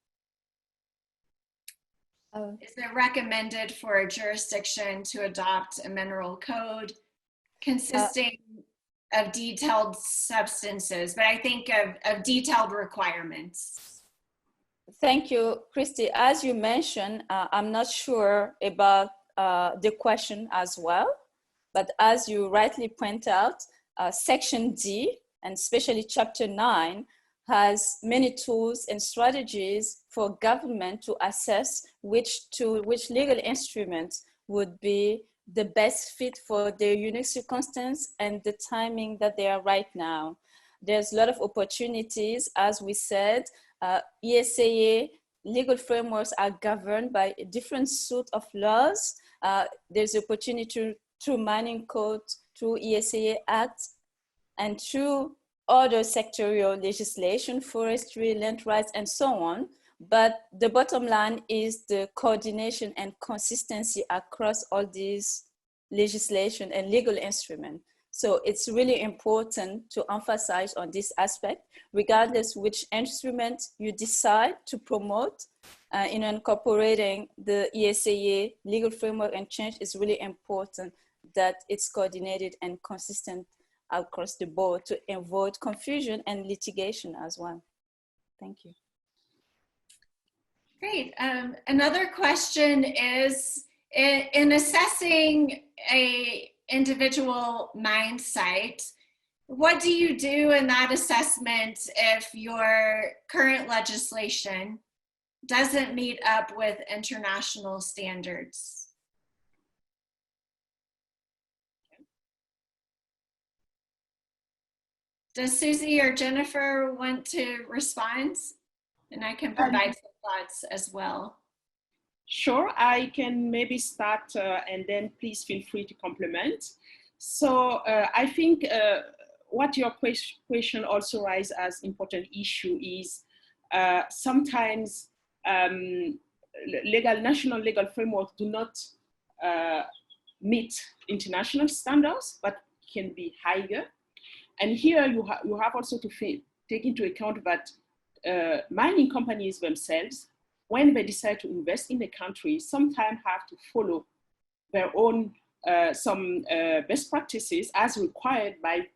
Is it recommended for a jurisdiction to adopt a mineral code consisting of detailed substances, but I think of detailed requirements? Thank you, Christy. As you mentioned, I'm not sure about the question as well, but as you rightly point out, Section D, and especially Chapter 9, has many tools and strategies for government to assess which legal instruments would be the best fit for their unique circumstance and the timing that they are right now. There's a lot of opportunities, as we said. ESEA legal frameworks are governed by a different suite of laws. There's opportunity through mining code, through ESEA Act, and through other sectorial legislation, forestry, land rights, and so on. But the bottom line is the coordination and consistency across all these legislation and legal instruments. So it's really important to emphasize on this aspect, regardless which instrument you decide to promote in incorporating the ESEA legal framework and change. Is really important that it's coordinated and consistent across the board to avoid confusion and litigation as well. Thank you. Great. Another question is, in assessing a individual mine site, what do you do in that assessment if your current legislation doesn't meet up with international standards? Does Susie or Jennifer want to respond? And I can provide some thoughts as well. Sure, I can maybe start and then please feel free to complement. So I think what your question also raises as important issue is sometimes national legal frameworks do not meet international standards, but can be higher. And here you have also to take into account that mining companies themselves, when they decide to invest in the country, sometimes have to follow their own some best practices as required by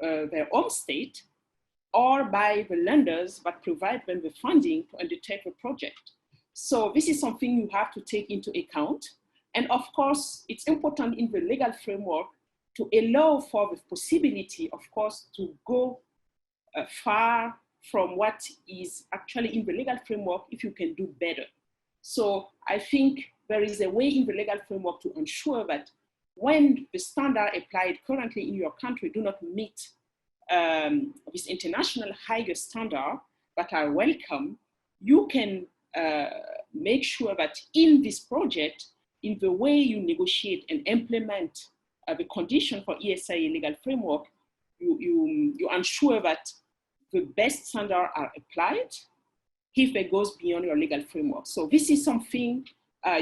their own state or by the lenders that provide them the funding to undertake the project. So this is something you have to take into account. And of course, it's important in the legal framework to allow for the possibility, of course, to go far from what is actually in the legal framework if you can do better. So I think there is a way in the legal framework to ensure that when the standard applied currently in your country do not meet this international higher standard that are welcome, you can make sure that in this project, in the way you negotiate and implement the condition for ESIA legal framework, you ensure that the best standards are applied if it goes beyond your legal framework. So this is something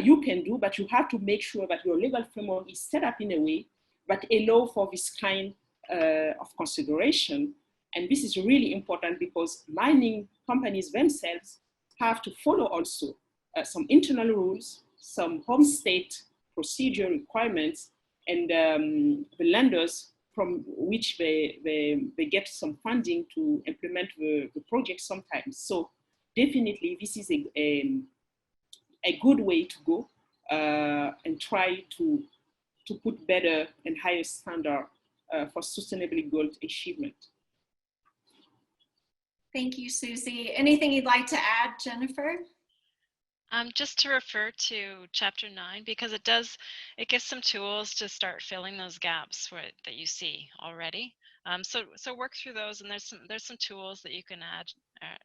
you can do, but you have to make sure that your legal framework is set up in a way that allows for this kind of consideration. And this is really important because mining companies themselves have to follow also some internal rules, some home state procedure requirements, and the lenders from which they get some funding to implement the project sometimes. So definitely this is a good way to go and try to put better and higher standard for sustainable goal achievement. Thank you, Susie. Anything you'd like to add, Jennifer? Just to refer to Chapter 9, because it gives some tools to start filling those gaps that you see already. So work through those, and there's some tools that you can add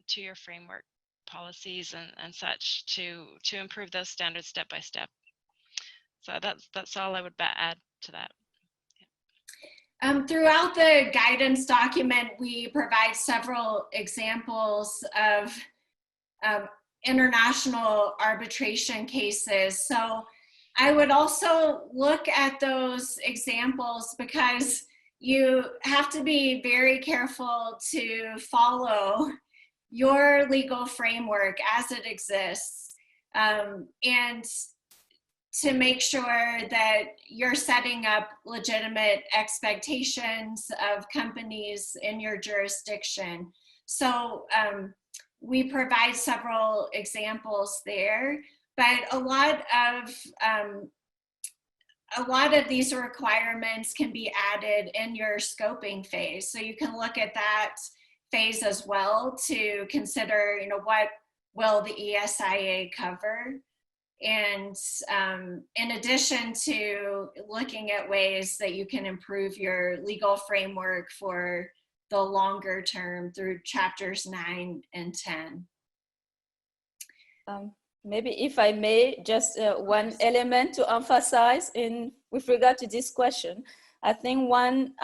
to your framework policies and such to improve those standards step by step. So that's all I would add to that. Throughout the guidance document, we provide several examples of international arbitration cases. So I would also look at those examples because you have to be very careful to follow your legal framework as it exists, and to make sure that you're setting up legitimate expectations of companies in your jurisdiction. So we provide several examples there, but a lot of these requirements can be added in your scoping phase. So you can look at that phase as well to consider, what will the ESIA cover? And in addition to looking at ways that you can improve your legal framework for the longer term through chapters 9 and 10. Maybe if I may, just one element to emphasize with regard to this question. I think one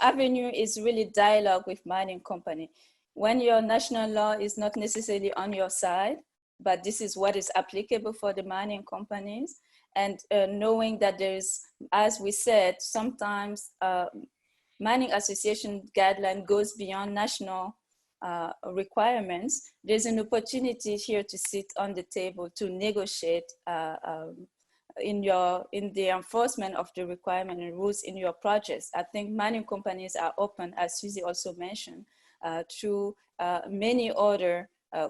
avenue is really dialogue with mining company. When your national law is not necessarily on your side, but this is what is applicable for the mining companies, and knowing that there's, as we said, sometimes mining association guideline goes beyond national requirements, there's an opportunity here to sit on the table to negotiate in the enforcement of the requirement and rules in your projects. I think mining companies are open, as Susie also mentioned, to many other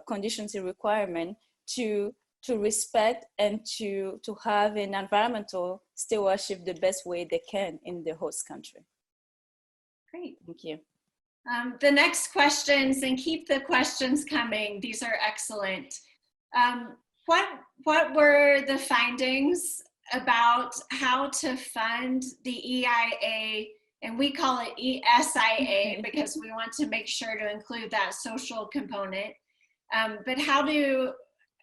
conditions and requirements to respect and to have an environmental stewardship the best way they can in the host country. Great. Thank you. The next questions, and keep the questions coming, these are excellent. What were the findings about how to fund the EIA, and we call it ESIA because we want to make sure to include that social component, but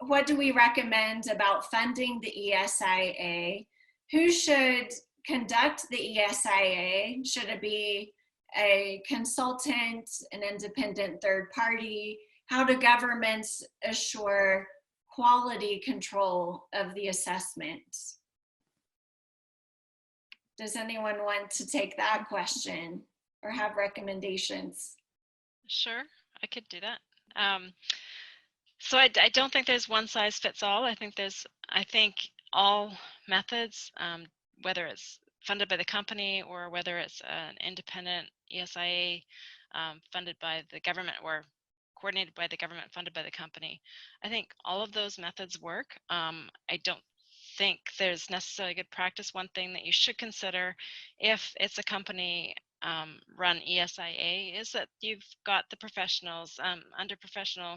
what do we recommend about funding the ESIA? Who should conduct the ESIA? Should it be a consultant, an independent third party? How do governments assure quality control of the assessment? Does anyone want to take that question or have recommendations? Sure, I could do that. So I don't think there's one size fits all. I think all methods, whether it's funded by the company or whether it's an independent ESIA funded by the government or coordinated by the government, funded by the company, I think all of those methods work. I don't think there's necessarily good practice. One thing that you should consider if it's a company run ESIA is that you've got the professionals under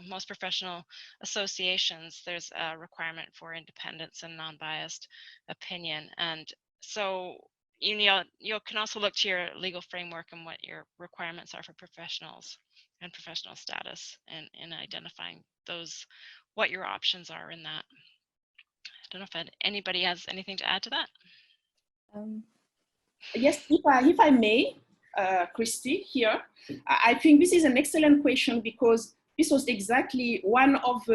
most professional associations. There's a requirement for independence and non-biased opinion, and so you can also look to your legal framework and what your requirements are for professionals and professional status, and in identifying those, what your options are in that. I don't know if anybody has anything to add to that. Yes, if I may, Christy, here, I think this is an excellent question because this was exactly one of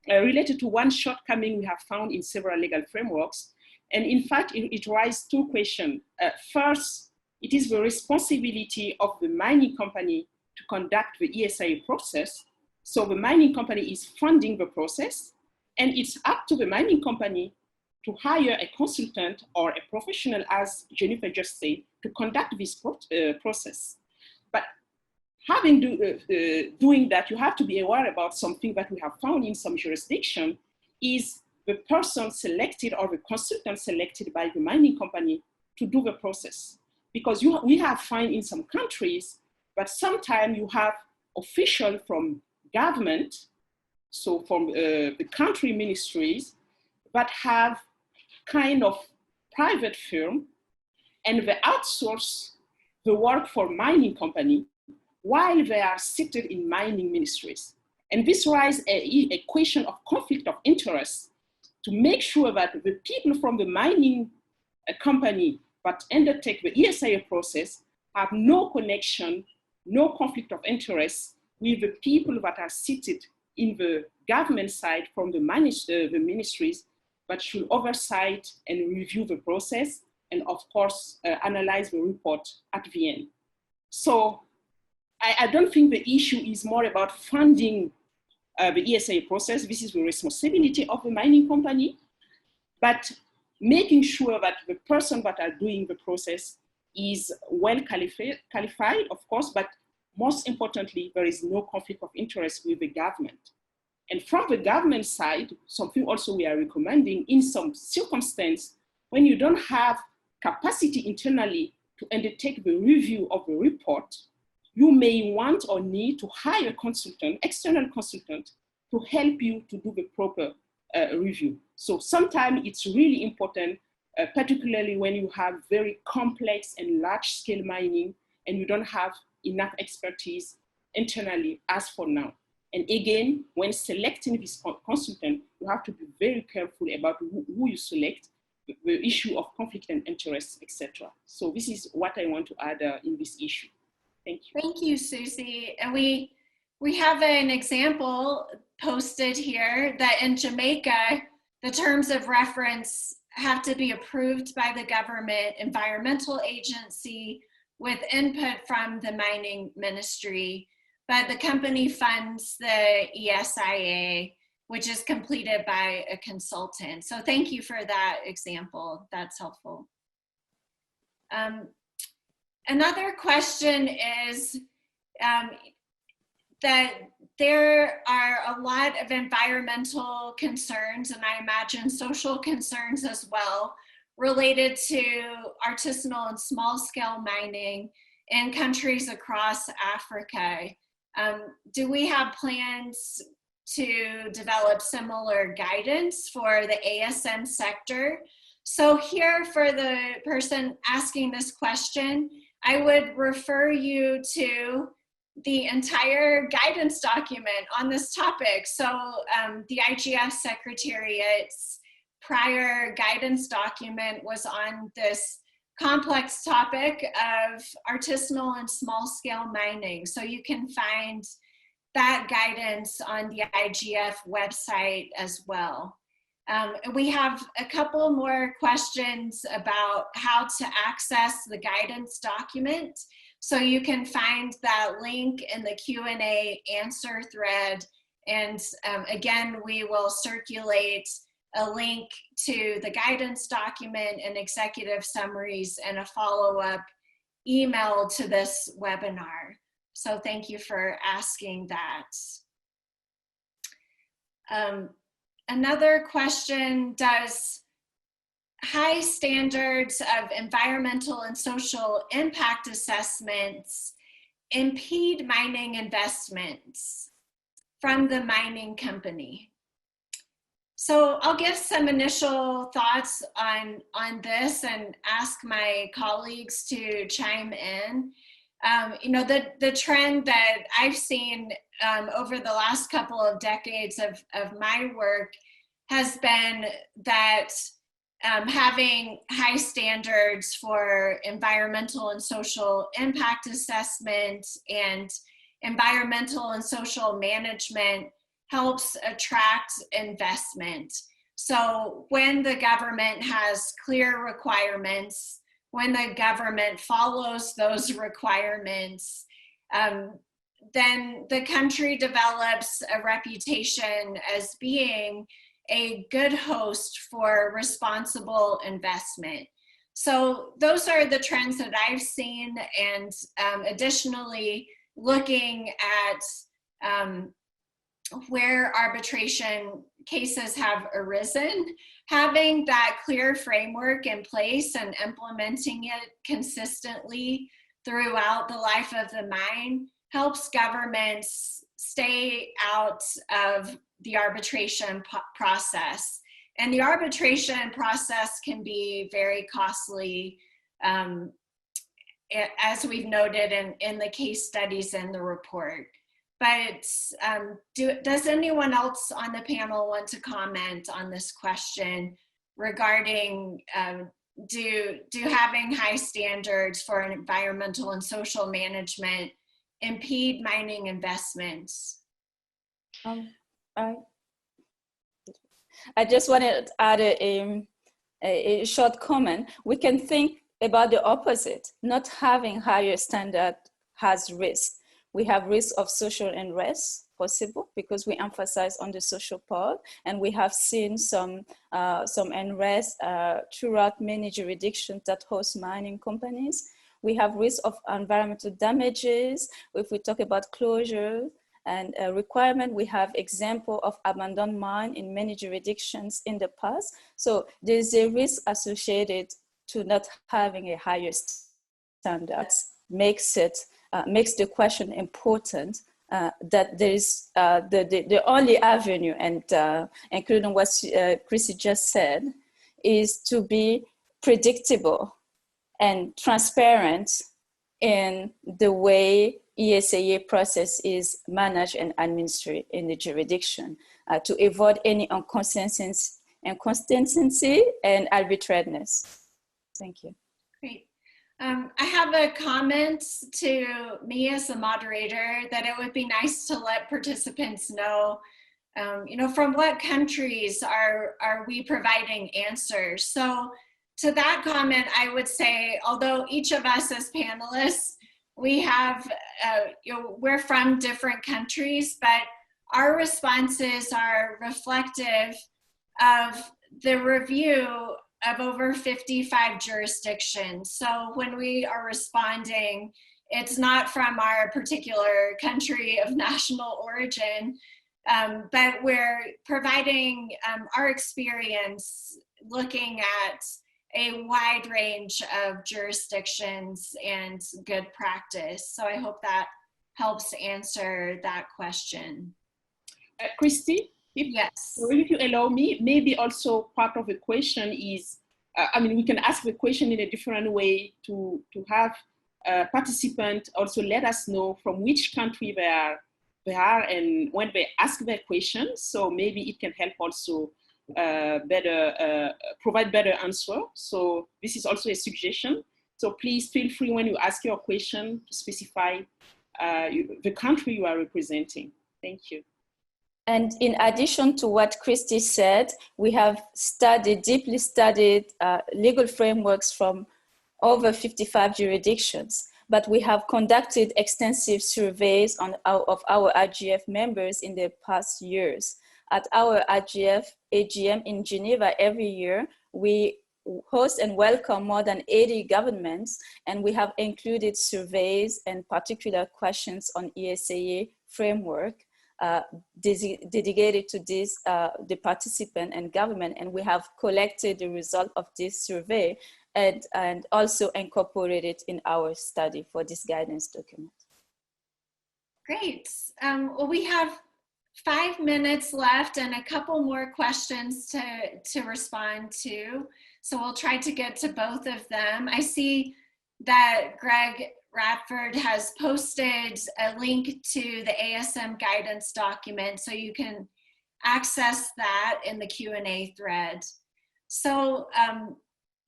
related to one shortcoming we have found in several legal frameworks. And in fact, it raises two questions. First, it is the responsibility of the mining company to conduct the ESIA process. So the mining company is funding the process, and it's up to the mining company to hire a consultant or a professional, as Jennifer just said, to conduct this process. But doing that, you have to be aware about something that we have found in some jurisdiction is the person selected or the consultant selected by the mining company to do the process. Because we have found in some countries that sometimes you have officials from government, so from the country ministries, that have kind of private firm, and they outsource the work for mining company while they are seated in mining ministries. And this raises a question of conflict of interest to make sure that the people from the mining company that undertake the ESIA process have no connection, no conflict of interest with the people that are seated in the government side from the ministries, but should oversight and review the process, and of course, analyze the report at the end. So I don't think the issue is more about funding the ESIA process. This is the responsibility of the mining company, but making sure that the person that are doing the process is well qualified, of course, but most importantly, there is no conflict of interest with the government. And from the government side, something also we are recommending in some circumstance, when you don't have capacity internally to undertake the review of the report, you may want or need to hire a consultant, external consultant, to help you to do the proper review. So sometimes it's really important, particularly when you have very complex and large scale mining and you don't have enough expertise internally as for now. And again, when selecting this consultant, you have to be very careful about who you select, the issue of conflict and interest, etc. So this is what I want to add in this issue. Thank you. Thank you, Susie. And we have an example posted here that in Jamaica, the terms of reference have to be approved by the government environmental agency with input from the mining ministry, but the company funds the ESIA, which is completed by a consultant. So thank you for that example. That's helpful. Another question is that there are a lot of environmental concerns, and I imagine social concerns as well, related to artisanal and small scale mining in countries across Africa. Do we have plans to develop similar guidance for the ASM sector? So here, for the person asking this question, I would refer you to the entire guidance document on this topic. So the IGF Secretariat's prior guidance document was on this complex topic of artisanal and small scale mining. So you can find that guidance on the IGF website as well. We have a couple more questions about how to access the guidance document. So you can find that link in the Q&A answer thread. And again, we will circulate a link to the guidance document and executive summaries and a follow-up email to this webinar. So thank you for asking that. Another question, does high standards of environmental and social impact assessments impede mining investments from the mining company? So I'll give some initial thoughts on this and ask my colleagues to chime in. You know, the trend that I've seen over the last couple of decades of my work has been that having high standards for environmental and social impact assessment and environmental and social management helps attract investment. So when the government has clear requirements, when the government follows those requirements, then the country develops a reputation as being a good host for responsible investment. So those are the trends that I've seen, and additionally, looking at where arbitration cases have arisen, having that clear framework in place and implementing it consistently throughout the life of the mine helps governments stay out of the arbitration process. And the arbitration process can be very costly, as we've noted in the case studies in the report. But does anyone else on the panel want to comment on this question regarding do having high standards for environmental and social management impede mining investments? I just wanted to add a short comment. We can think about the opposite. Not having higher standard has risk. We have risk of social unrest possible because we emphasize on the social part, and we have seen some unrest throughout many jurisdictions that host mining companies. We have risk of environmental damages if we talk about closure and requirement. We have example of abandoned mine in many jurisdictions in the past. So there's a risk associated to not having a higher standards. Makes the question important that there is the only avenue, and including what Chrissy just said, is to be predictable and transparent in the way ESEA process is managed and administered in the jurisdiction to avoid any inconsistency and arbitrariness. Thank you. Great. I have a comment to me as the moderator that it would be nice to let participants know, from what countries are we providing answers? So to that comment, I would say, although each of us as panelists, we have, we're from different countries, but our responses are reflective of the review of over 55 jurisdictions. So when we are responding, it's not from our particular country of national origin, but we're providing our experience looking at a wide range of jurisdictions and good practice. So I hope that helps answer that question. Christy? Yes. If you allow me, maybe also part of the question is, we can ask the question in a different way to have participants also let us know from which country they are and when they ask their questions. So maybe it can help also provide better answer. So this is also a suggestion. So please feel free when you ask your question to specify the country you are representing. Thank you. And in addition to what Christy said, we have deeply studied legal frameworks from over 55 jurisdictions, but we have conducted extensive surveys of our IGF members in the past years. At our IGF AGM in Geneva every year, we host and welcome more than 80 governments, and we have included surveys and particular questions on ESEA framework dedicated to this, the participant and government, and we have collected the result of this survey and also incorporated it in our study for this guidance document. Great. Well, we have 5 minutes left and a couple more questions to respond to. So we'll try to get to both of them. I see that Greg Radford has posted a link to the ASM guidance document, so you can access that in the Q&A thread. So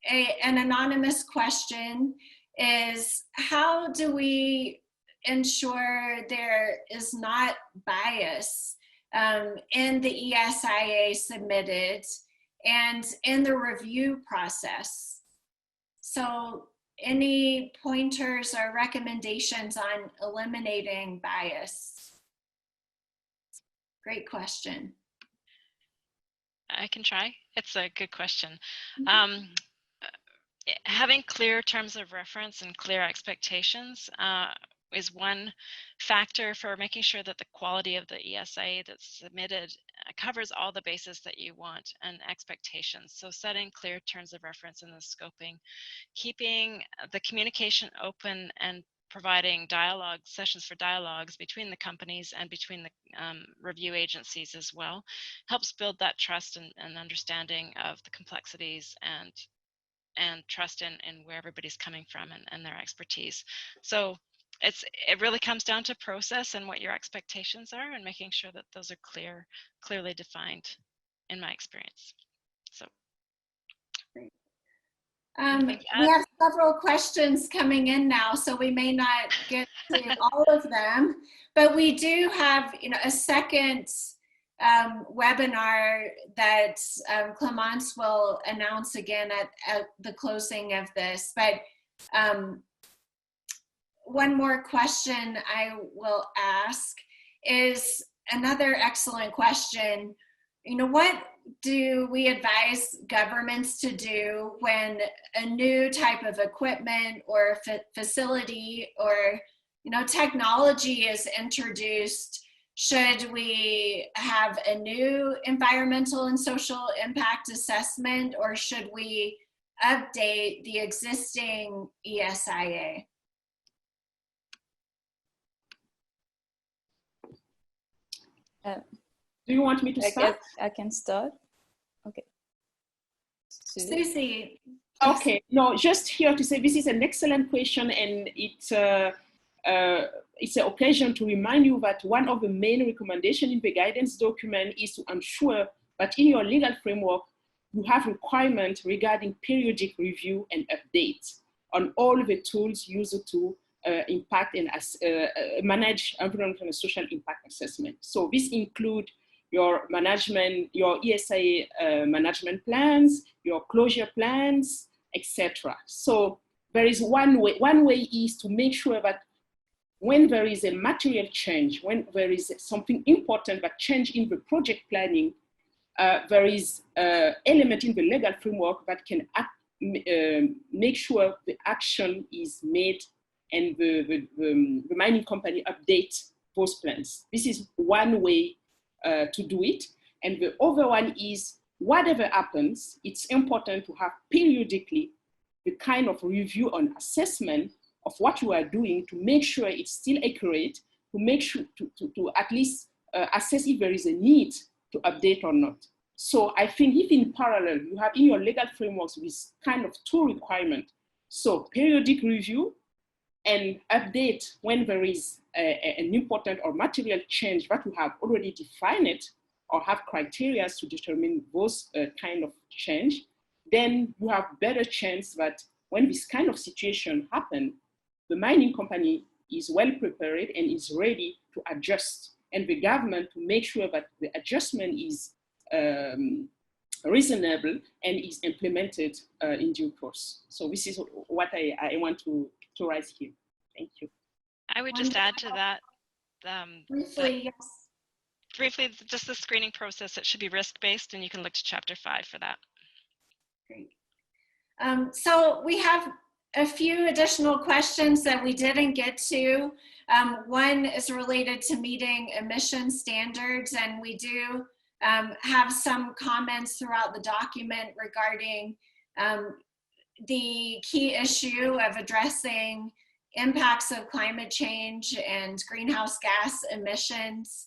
an anonymous question is, how do we ensure there is not bias in the ESIA submitted and in the review process? So any pointers or recommendations on eliminating bias? Great question. I can try. It's a good question. Having clear terms of reference and clear expectations is one factor for making sure that the quality of the ESIA that's submitted covers all the bases that you want and expectations. So setting clear terms of reference in the scoping, keeping the communication open and providing dialogue sessions for dialogues between the companies and between the review agencies as well, helps build that trust and understanding of the complexities and trust in where everybody's coming from and their expertise. So it really comes down to process and what your expectations are and making sure that those are clearly defined in my experience. So. Great. We have several questions coming in now, so we may not get to all of them, but we do have, a second webinar that Clemence will announce again at the closing of this. But one more question I will ask is another excellent question. What do we advise governments to do when a new type of equipment or facility or technology is introduced? Should we have a new environmental and social impact assessment, or should we update the existing ESIA? Do you want me to start? I can start. Okay. Susie. Okay, no, just here to say this is an excellent question, and it's an occasion to remind you that one of the main recommendations in the guidance document is to ensure that in your legal framework, you have requirements regarding periodic review and updates on all the tools used to impact and manage environmental and social impact assessment. So this includes your management, your ESIA management plans, your closure plans, etc. So there is one way is to make sure that when there is a material change, when there is something important that change in the project planning, there is an element in the legal framework that can make sure the action is made and the mining company updates those plans. This is one way to do it. And the other one is, whatever happens, it's important to have periodically the kind of review and assessment of what you are doing to make sure it's still accurate, to make sure to at least assess if there is a need to update or not. So I think if in parallel you have in your legal frameworks this kind of two requirements, so periodic review and update when there is an important or material change that you have already defined it or have criteria to determine those kind of change, then you have better chance that when this kind of situation happen, the mining company is well prepared and is ready to adjust, and the government to make sure that the adjustment is reasonable and is implemented in due course. So this is what I want to raise here. Thank you. I would just add to that. Briefly, yes. Briefly, just the screening process, it should be risk-based, and you can look to Chapter 5 for that. Great. So we have a few additional questions that we didn't get to. One is related to meeting emission standards, and we do have some comments throughout the document regarding the key issue of addressing impacts of climate change and greenhouse gas emissions.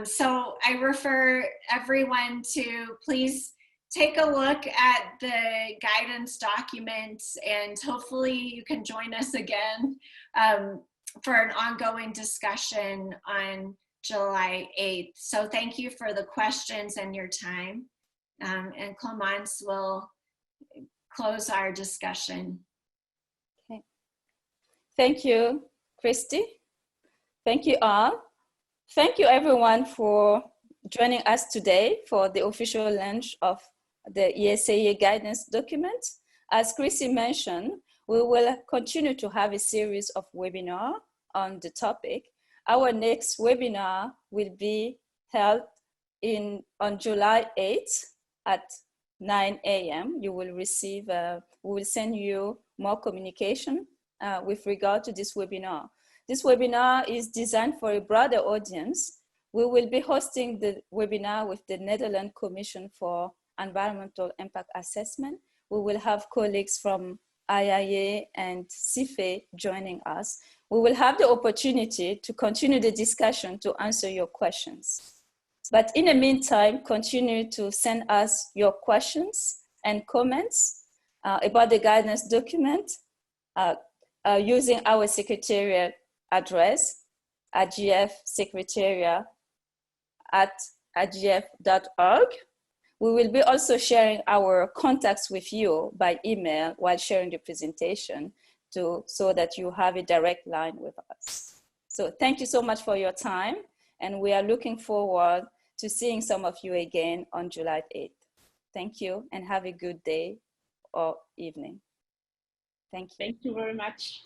So I refer everyone to please take a look at the guidance documents, and hopefully you can join us again for an ongoing discussion on July 8th. So thank you for the questions and your time. And Clemence will close our discussion. Okay. Thank you, Christy. Thank you all. Thank you everyone for joining us today for the official launch of the ESIA Guidance document. As Christy mentioned, we will continue to have a series of webinars on the topic. Our next webinar will be held on July 8th at 9 a.m. You will receive, we will send you more communication with regard to this webinar. This webinar is designed for a broader audience. We will be hosting the webinar with the Netherlands Commission for Environmental Impact Assessment. We will have colleagues from IIA and CIFE joining us. We will have the opportunity to continue the discussion to answer your questions. But in the meantime, continue to send us your questions and comments about the guidance document using our secretariat address, agfsecretariat@agf.org. We will be also sharing our contacts with you by email while sharing the presentation so that you have a direct line with us. So thank you so much for your time, and we are looking forward to seeing some of you again on July 8th. Thank you, and have a good day or evening. Thank you. Thank you very much.